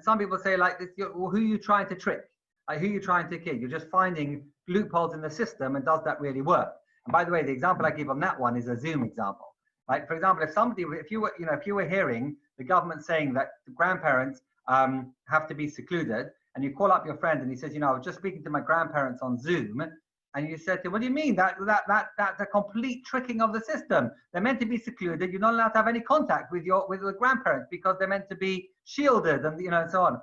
some people say like this, well, who are you trying to trick? Like, who are you trying to kid? You're just finding loopholes in the system, and does that really work? And by the way, the example I give on that one is a Zoom example. Like, for example, if you were hearing the government saying that the grandparents have to be secluded, and you call up your friend and he says, you know, I was just speaking to my grandparents on Zoom, and you said to him, what do you mean? That's a complete tricking of the system. They're meant to be secluded. You're not allowed to have any contact with the grandparents because they're meant to be shielded, and and so on.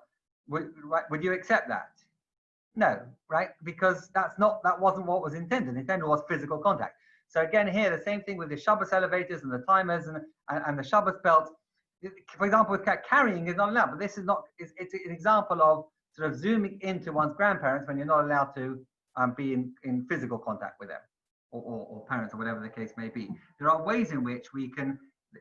Would you accept that? No, right? Because that wasn't what was intended. The intended was physical contact. So again, here the same thing with the Shabbos elevators and the timers and the Shabbos belt. For example, with carrying is not allowed, but this is not. It's an example of sort of zooming into one's grandparents when you're not allowed to be in physical contact with them, or parents, or whatever the case may be. There are ways in which we can,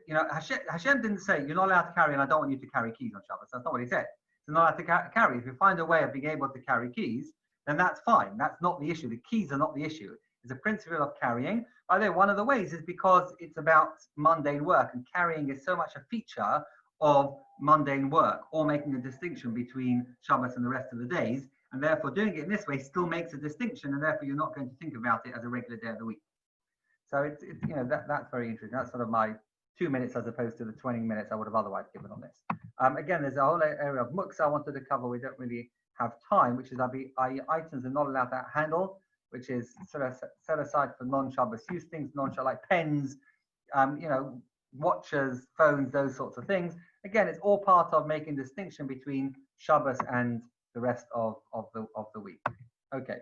Hashem didn't say you're not allowed to carry, and I don't want you to carry keys on Shabbos. That's not what he said. You're not allowed to carry. If you find a way of being able to carry keys, then that's fine. That's not the issue. The keys are not the issue. It's a principle of carrying. By the way, one of the ways is because it's about mundane work, and carrying is so much a feature of mundane work, or making a distinction between Shabbos and the rest of the days, and therefore doing it in this way still makes a distinction, and therefore you're not going to think about it as a regular day of the week. So it's that's very interesting. That's sort of my 2 minutes as opposed to the 20 minutes I would have otherwise given on this. Again, there's a whole area of muksa I wanted to cover. We don't really have time, which is items are not allowed to handle, which is sort of set aside for non-Shabbos use, things non-Shabbos, like pens, watches, phones, those sorts of things. Again, it's all part of making distinction between Shabbos and the rest of the week. Okay,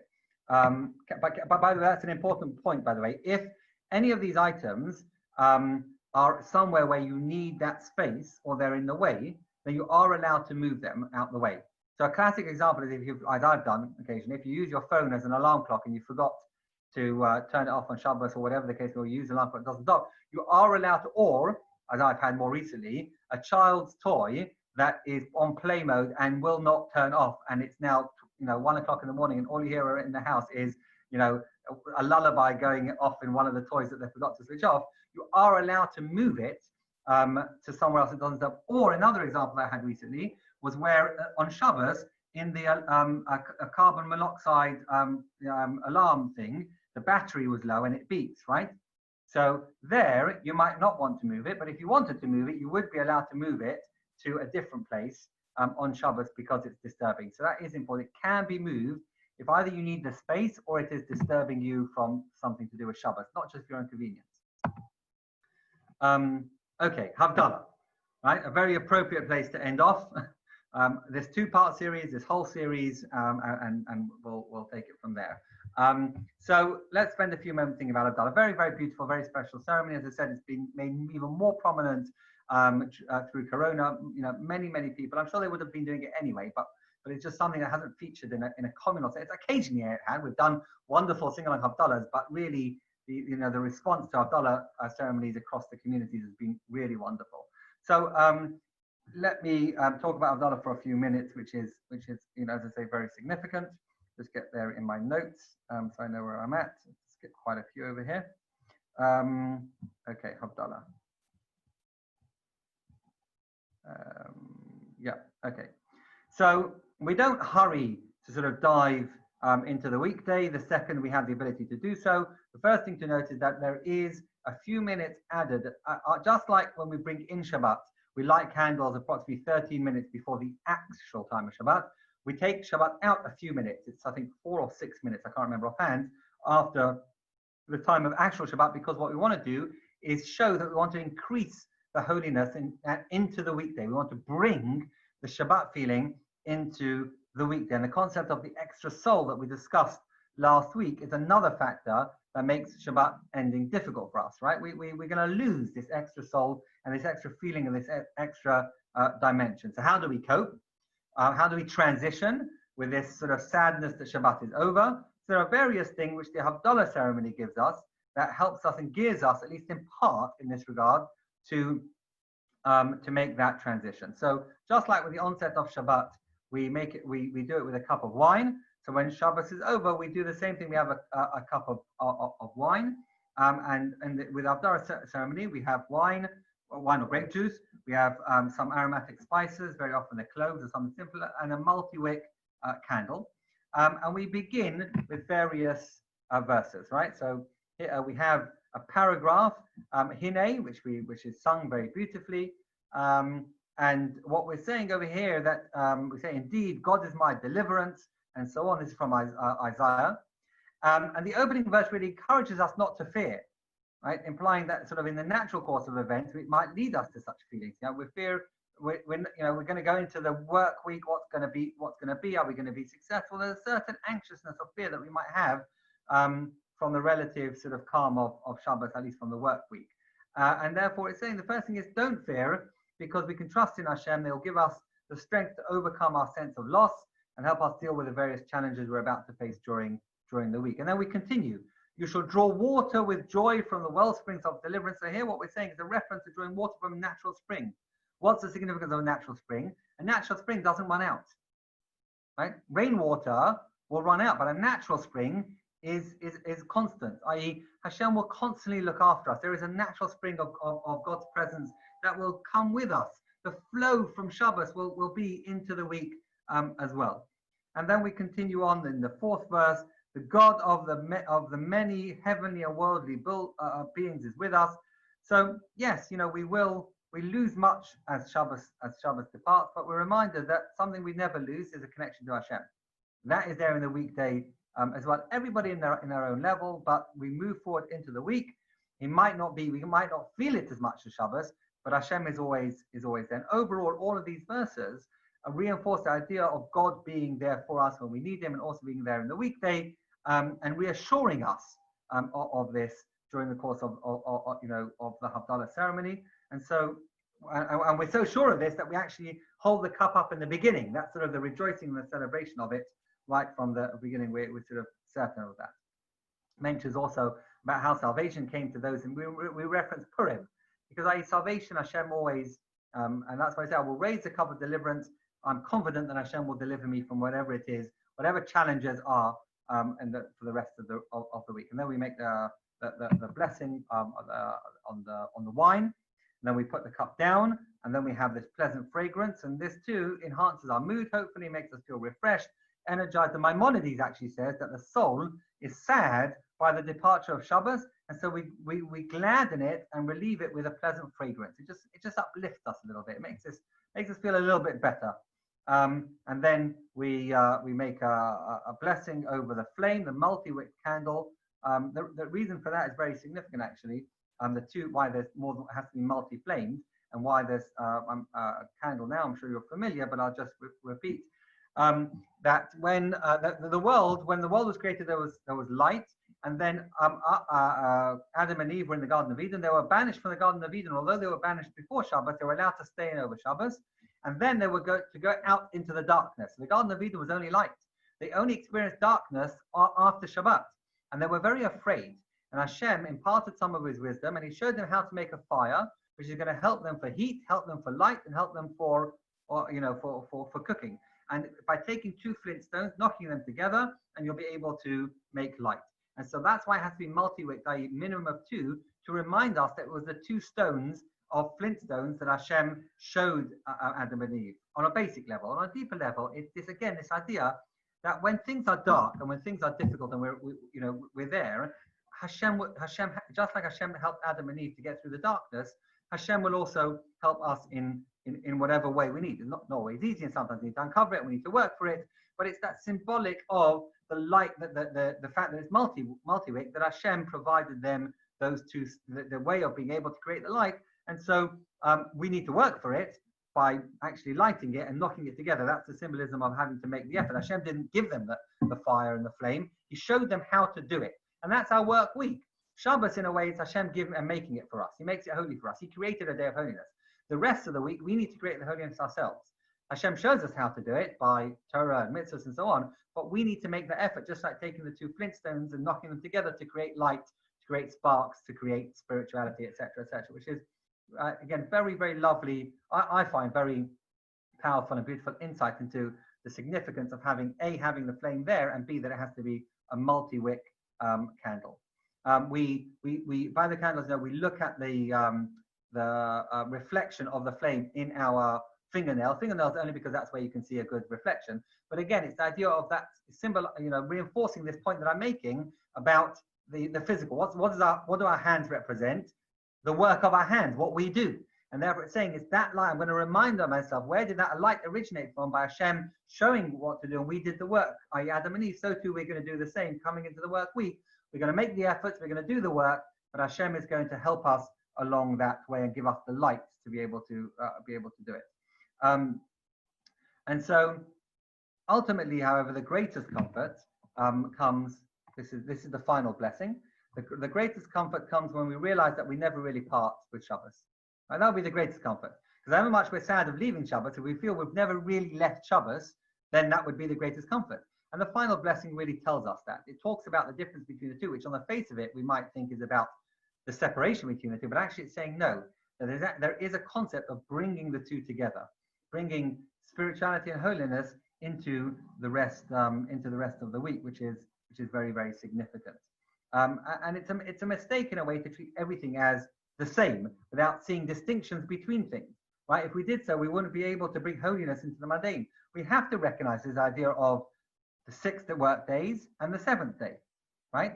but by the way, that's an important point, by the way. If any of these items are somewhere where you need that space, or they're in the way, then you are allowed to move them out the way. So a classic example is, as I've done occasionally, if you use your phone as an alarm clock and you forgot to turn it off on Shabbos, or whatever the case, or you use an alarm clock that doesn't stop, you are allowed to, or, as I've had more recently, a child's toy that is on play mode and will not turn off, and it's now 1 o'clock in the morning, and all you hear in the house is a lullaby going off in one of the toys that they forgot to switch off. You are allowed to move it to somewhere else that doesn't stop. Or another example I had recently was where on Shabbos, in the a carbon monoxide alarm thing, the battery was low and it beeps, right? So there, you might not want to move it, but if you wanted to move it, you would be allowed to move it to a different place on Shabbos because it's disturbing. So that is important. It can be moved if either you need the space or it is disturbing you from something to do with Shabbos, not just your own convenience. Okay, Havdalah, right? A very appropriate place to end off. This 2-part series, this whole series, and we'll take it from there. So let's spend a few moments thinking about Havdalah. Very, very beautiful, very special ceremony. As I said, it's been made even more prominent through Corona. Many people. I'm sure they would have been doing it anyway, but it's just something that hasn't featured in a communal sense. Occasionally it had. We've done wonderful sing-along Havdalahs, but really, the response to Havdalah ceremonies across the communities has been really wonderful. So let me talk about Havdalah for a few minutes, which is as I say, very significant. Just get there in my notes so I know where I'm at. Let's get quite a few over here. Okay, Havdalah. Yeah, okay. So we don't hurry to sort of dive into the weekday the second we have the ability to do so. The first thing to note is that there is a few minutes added, just like when we bring in Shabbat, we light candles approximately 13 minutes before the actual time of Shabbat. We take Shabbat out a few minutes. It's, I think, 4 or 6 minutes, I can't remember offhand, after the time of actual Shabbat, because what we want to do is show that we want to increase the holiness into the weekday. We want to bring the Shabbat feeling into the weekday. And the concept of the extra soul that we discussed last week is another factor that makes Shabbat ending difficult for us, right? We're going to lose this extra soul and this extra feeling and this extra dimension. So how do we cope? How do we transition with this sort of sadness that Shabbat is over? So there are various things which the Havdalah ceremony gives us that helps us and gears us, at least in part in this regard, to make that transition. So just like with the onset of Shabbat, we do it with a cup of wine. So when Shabbos is over, we do the same thing. We have a cup of wine, and with Havdalah ceremony, we have wine or grape juice. We have some aromatic spices, very often the cloves or something simpler, and a multi-wick candle. And we begin with various verses, right? So here we have a paragraph, Hine, which is sung very beautifully. And what we're saying over here that we say, indeed, God is my deliverance, and so on. This is from Isaiah. And the opening verse really encourages us not to fear, right? Implying that sort of in the natural course of events, it might lead us to such feelings. You know, we fear, we're going to go into the work week. What's going to be? Are we going to be successful? There's a certain anxiousness or fear that we might have from the relative sort of calm of Shabbos, at least from the work week. And therefore, it's saying the first thing is don't fear, because we can trust in Hashem. They'll give us the strength to overcome our sense of loss and help us deal with the various challenges we're about to face during the week. And then we continue. You shall draw water with joy from the well springs of deliverance. So here what we're saying is a reference to drawing water from a natural spring. What's the significance of a natural spring? A natural spring doesn't run out, right? Rainwater will run out, but a natural spring is constant, i.e. Hashem will constantly look after us. There is a natural spring of God's presence that will come with us. The flow from Shabbos will be into the week as well. And then we continue on in the fourth verse. The God of the many heavenly and worldly beings is with us. So yes, we lose much as Shabbos departs, but we're reminded that something we never lose is a connection to Hashem. That is there in the weekday as well. Everybody in their own level, but we move forward into the week. We might not feel it as much as Shabbos, but Hashem is always there. And overall, all of these verses reinforce the idea of God being there for us when we need Him, and also being there in the weekday, and reassuring us of this during the course of the Havdalah ceremony. And so, and we're so sure of this that we actually hold the cup up in the beginning. That's sort of the rejoicing and the celebration of it right from the beginning. We're sort of certain of that. Mentions also about how salvation came to those, and we reference Purim, because salvation, Hashem always, and that's why I say I will raise the cup of deliverance. I'm confident that Hashem will deliver me from whatever it is, whatever challenges are, for the rest of the week. And then we make the blessing on the wine, and then we put the cup down, and then we have this pleasant fragrance, and this too enhances our mood. Hopefully, makes us feel refreshed, energized. The Maimonides actually says that the soul is sad by the departure of Shabbos, and so we gladden it and relieve it with a pleasant fragrance. It just uplifts us a little bit. It makes us feel a little bit better. And then we make a blessing over the flame, the multi-wick candle. The reason for that is very significant, actually. Why there's more has to be multi-flamed, and why there's a candle now. I'm sure you're familiar, but I'll just repeat that when the world was created, there was light, and then Adam and Eve were in the Garden of Eden. They were banished from the Garden of Eden. Although they were banished before Shabbos, they were allowed to stay in over Shabbos. And then they were going to go out into the darkness. The Garden of Eden was only light. They only experienced darkness after Shabbat. And they were very afraid. And Hashem imparted some of His wisdom, and He showed them how to make a fire, which is going to help them for heat, help them for light, and help them for cooking. And by taking two flint stones, knocking them together, and you'll be able to make light. And so that's why it has to be multi-wick, i.e. minimum of two, to remind us that it was the two stones of flint stones that Hashem showed Adam and Eve on a basic level. On a deeper level, it's this idea that when things are dark and when things are difficult and we're there, Hashem, just like Hashem helped Adam and Eve to get through the darkness, Hashem will also help us in whatever way we need. It's not always easy, and sometimes we need to uncover it, we need to work for it, but it's that symbolic of the light, the fact that it's multi-wick, that Hashem provided them those two, the way of being able to create the light. And so we need to work for it by actually lighting it and knocking it together. That's the symbolism of having to make the effort. Hashem didn't give them the fire and the flame. He He showed them how to do it. And that's our work week. Shabbos, in a way, is Hashem giving and making it for us. He makes it holy for us. He created a day of holiness. The rest of the week, we need to create the holiness ourselves. Hashem shows us how to do it by Torah and mitzvahs and so on, but we need to make the effort, just like taking the two flintstones and knocking them together to create light, to create sparks, to create spirituality, etc., which is, again, very, very lovely. I find very powerful and beautiful insight into the significance of having the flame there, and B, that it has to be a multi-wick candle. We by the candles, we look at the reflection of the flame in our fingernails only because that's where you can see a good reflection. But again, it's the idea of that symbol, reinforcing this point that I'm making about the physical. What do our hands represent? The work of our hands, what we do. And therefore it's saying it's that light. I'm going to remind myself, where did that light originate from? By Hashem showing what to do, and we did the work. I.e. Adam and Eve, so too we're going to do the same coming into the work week. We're going to make the efforts, we're going to do the work, but Hashem is going to help us along that way and give us the light to be able to do it. And so ultimately, however, the greatest comfort comes, this is the final blessing. The greatest comfort comes when we realize that we never really part with Shabbos. Right? That'll be the greatest comfort. Because however much we're sad of leaving Shabbos, if we feel we've never really left Shabbos, then that would be the greatest comfort. And the final blessing really tells us that. It talks about the difference between the two, which on the face of it, we might think is about the separation between the two, but actually it's saying no, that there is a concept of bringing the two together, bringing spirituality and holiness into the rest of the week, which is very, very significant. And it's a mistake in a way to treat everything as the same without seeing distinctions between things, right? If we did so, we wouldn't be able to bring holiness into the mundane. We have to recognize this idea of the 6 work days and the 7th day, right?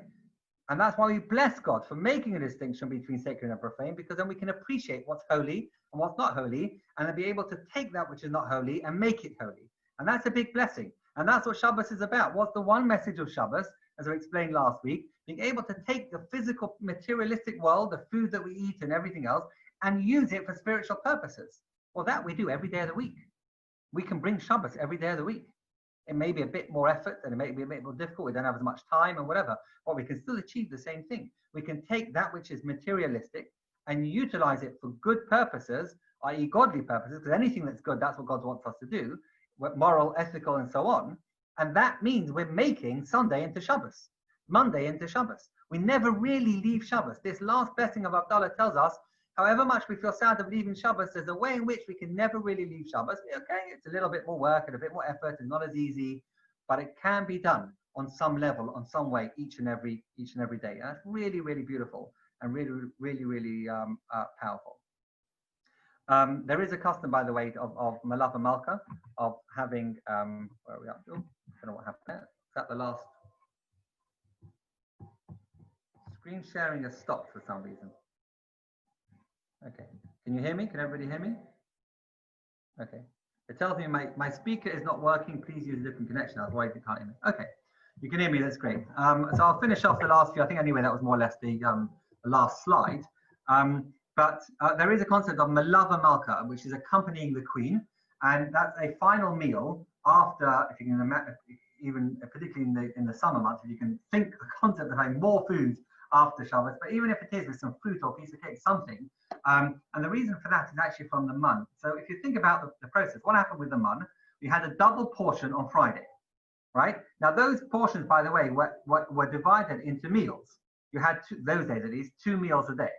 And that's why we bless God for making a distinction between sacred and profane, because then we can appreciate what's holy and what's not holy, and then be able to take that which is not holy and make it holy. And that's a big blessing. And that's what Shabbos is about. What's the one message of Shabbos, as I explained last week? Being able to take the physical, materialistic world, the food that we eat and everything else, and use it for spiritual purposes. Well, that we do every day of the week. We can bring Shabbos every day of the week. It may be a bit more effort and it may be a bit more difficult. We don't have as much time and whatever, but we can still achieve the same thing. We can take that which is materialistic and utilize it for good purposes, i.e. godly purposes, because anything that's good, that's what God wants us to do, moral, ethical, and so on. And that means we're making Sunday into Shabbos, Monday into Shabbos. We never really leave Shabbos. This last blessing of Abdullah tells us, however much we feel sad of leaving Shabbos, there's a way in which we can never really leave Shabbos. Okay, it's a little bit more work and a bit more effort and not as easy, but it can be done on some level, on some way, each and every day. And that's really, really beautiful and really, really, really powerful. There is a custom, by the way, of Malava Malka, of having, where are we up to? I don't know what happened there. Is that the last? Screen sharing has stopped for some reason. Okay, can you hear me? Can everybody hear me? Okay, it tells me my speaker is not working. Please use a different connection. I was worried you can't hear me. Okay, you can hear me. That's great. So I'll finish off the last few. I think anyway that was more or less the last slide. But there is a concept of Malava Malka, which is accompanying the Queen, and that's a final meal after, if you can imagine, even particularly in the summer months, if you can think a concept of having more food after Shabbos, but even if it is with some fruit or piece of cake, something. And the reason for that is actually from the mun. So if you think about the process, what happened with the mun? We had a double portion on Friday, right? Now those portions, by the way, were divided into meals. You had those days at least 2 meals a day.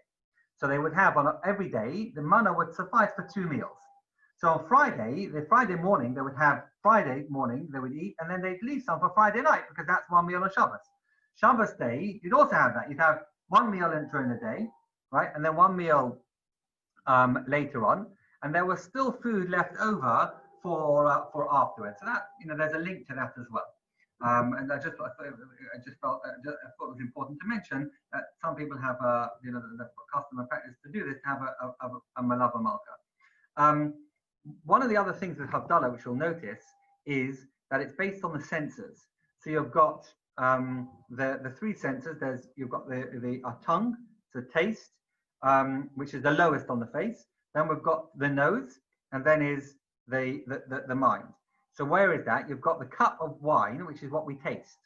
So they would have on every day, the manna would suffice for 2 meals. So on Friday, the Friday morning, they would have Friday morning, they would eat, and then they'd leave some for Friday night because that's 1 meal on Shabbos. Shabbos day, you'd also have that. You'd have 1 meal during the day, right? And then 1 meal later on. And there was still food left over for afterwards. So that, there's a link to that as well. And I thought it was important to mention that some people have the custom and practice to do this, to have a Malava Malka. One of the other things with Havdalah, which you'll notice, is that it's based on the senses. So you've got the 3 senses. You've got the tongue, so taste, which is the lowest on the face. Then we've got the nose, and then is the mind. So where is that? You've got the cup of wine, which is what we taste.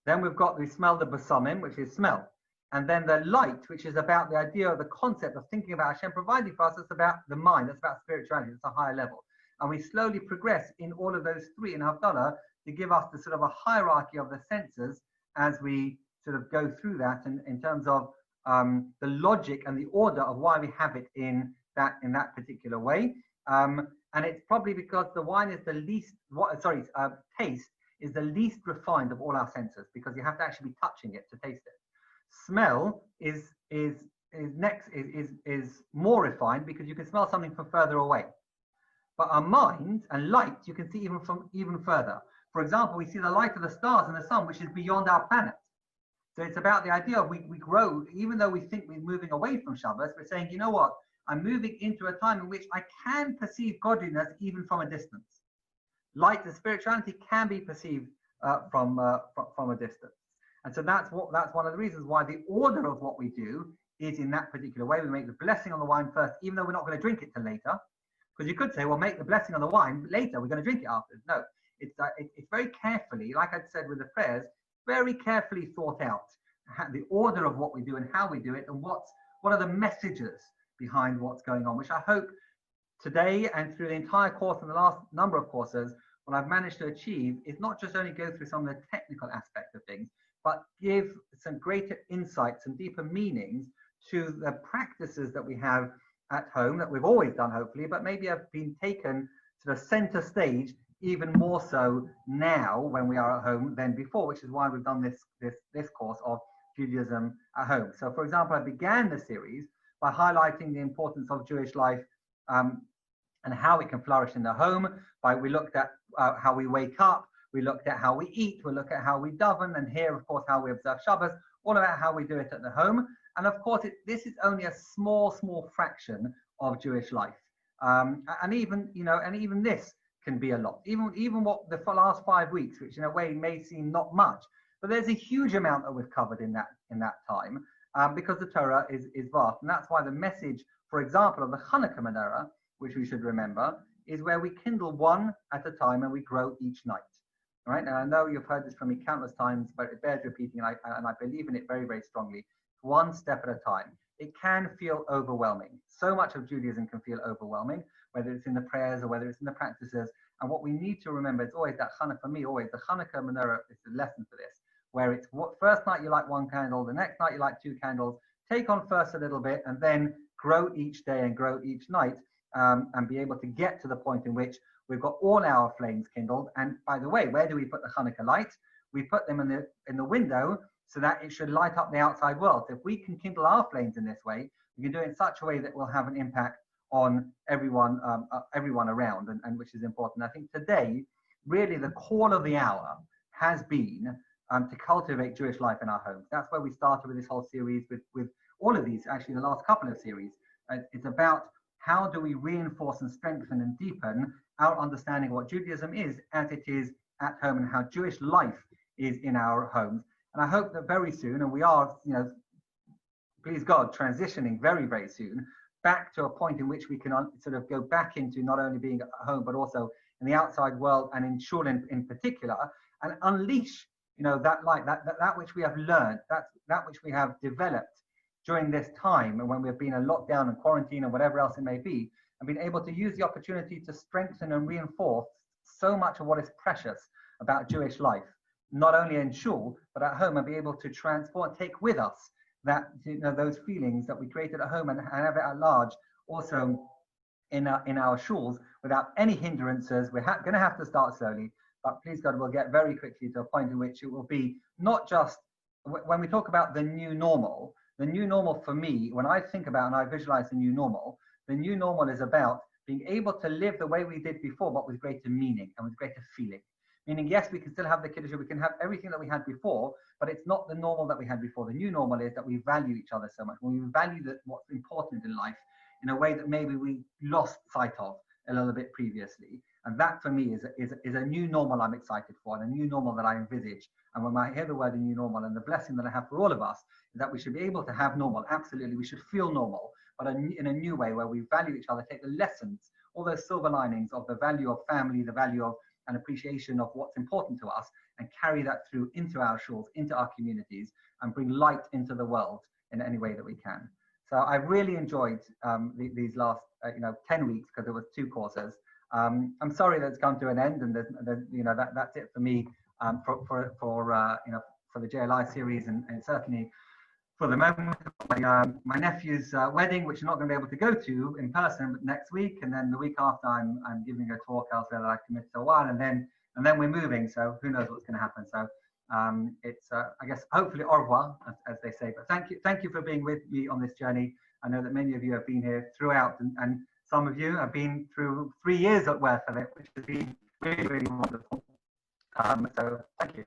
Then we smell the basamim, which is smell. And then the light, which is about the idea of the concept of thinking about Hashem providing for us. It's about the mind. It's about spirituality. It's a higher level. And we slowly progress in all of those three in Havdalah to give us the sort of a hierarchy of the senses as we sort of go through that, and in terms of the logic and the order of why we have it in that particular way. And it's probably because the wine is the least, taste is the least refined of all our senses, because you have to actually be touching it to taste it. Smell is more refined because you can smell something from further away. But our mind and light, you can see even further. For example, we see the light of the stars and the sun, which is beyond our planet. So it's about the idea of we grow, even though we think we're moving away from Shabbos, we're saying, you know what, I'm moving into a time in which I can perceive godliness even from a distance. Light and spirituality can be perceived from a distance. And so that's one of the reasons why the order of what we do is in that particular way. We make the blessing on the wine first, even though we're not going to drink it till later. Because you could say, well, make the blessing on the wine later, we're going to drink it after. No, it's very carefully, like I said with the prayers, very carefully thought out, the order of what we do and how we do it, and what are the messages behind what's going on, which I hope today and through the entire course and the last number of courses, what I've managed to achieve is not just only go through some of the technical aspects of things, but give some greater insights and deeper meanings to the practices that we have at home, that we've always done, hopefully, but maybe have been taken to the center stage even more so now when we are at home than before, which is why we've done this course of Judaism at home. So, for example, I began the series by highlighting the importance of Jewish life and how it can flourish in the home. We looked at how we wake up, we looked at how we eat, we look at how we daven, and here, of course, how we observe Shabbos, all about how we do it at the home. And of course, this is only a small fraction of Jewish life. And even this can be a lot. Even what the last 5 weeks, which in a way may seem not much, but there's a huge amount that we've covered in that time, because the Torah is vast. And that's why the message, for example, of the Hanukkah menorah, which we should remember, is where we kindle one at a time and we grow each night. All right. Now I know you've heard this from me countless times, but it bears repeating, and I believe in it very, very strongly. One step at a time. It can feel overwhelming. So much of Judaism can feel overwhelming, whether it's in the prayers or whether it's in the practices. And what we need to remember is always that Hanukkah, for me, always the Hanukkah menorah is the lesson for this, where it's first night you light one candle, the next night you light 2 candles, take on first a little bit, and then grow each day and grow each night, and be able to get to the point in which we've got all our flames kindled. And by the way, where do we put the Hanukkah lights? We put them in the window, so that it should light up the outside world. So if we can kindle our flames in this way, we can do it in such a way that will have an impact on everyone around, and which is important. I think today, really the call of the hour has been to cultivate Jewish life in our homes. That's where we started with this whole series, with all of these, actually the last couple of series. It's about how do we reinforce and strengthen and deepen our understanding of what Judaism is as it is at home, and how Jewish life is in our homes. And I hope that very soon, and we are, please God, transitioning very, very soon back to a point in which we can sort of go back into not only being at home, but also in the outside world and in shul in particular, and unleash, that light, that which we have learned, that which we have developed during this time, and when we've been in lockdown and quarantine and whatever else it may be, and been able to use the opportunity to strengthen and reinforce so much of what is precious about Jewish life, not only in shul, but at home, and be able to transport, take with us that, those feelings that we created at home and have it at large also in our shuls without any hindrances. We're going to have to start slowly, but please God, we'll get very quickly to a point in which it will be not just, when we talk about the new normal for me, when I think about and I visualize the new normal is about being able to live the way we did before, but with greater meaning and with greater feeling. Meaning, yes, we can still have the Kiddush, we can have everything that we had before, but it's not the normal that we had before. The new normal is that we value each other so much. We value what's important in life in a way that maybe we lost sight of a little bit previously. And that for me is a new normal I'm excited for, and a new normal that I envisage. And when I hear the word new normal, and the blessing that I have for all of us is that we should be able to have normal. Absolutely, we should feel normal, but in a new way where we value each other, take the lessons, all those silver linings of the value of family, the value of an appreciation of what's important to us and carry that through into our shuls, into our communities, and bring light into the world in any way that we can. So I really enjoyed these last 10 weeks, because there was 2 courses. I'm sorry that it's come to an end, and that's it for me for the JLI series, and certainly for the moment, my nephew's wedding, which I'm not going to be able to go to in person, but next week, and then the week after, I'm giving a talk elsewhere that I commit to a while, and then we're moving. So who knows what's going to happen? So it's I guess hopefully au revoir, as they say. But thank you for being with me on this journey. I know that many of you have been here throughout, and some of you have been through 3 years at Ware Philip, which has been really, really wonderful. So thank you.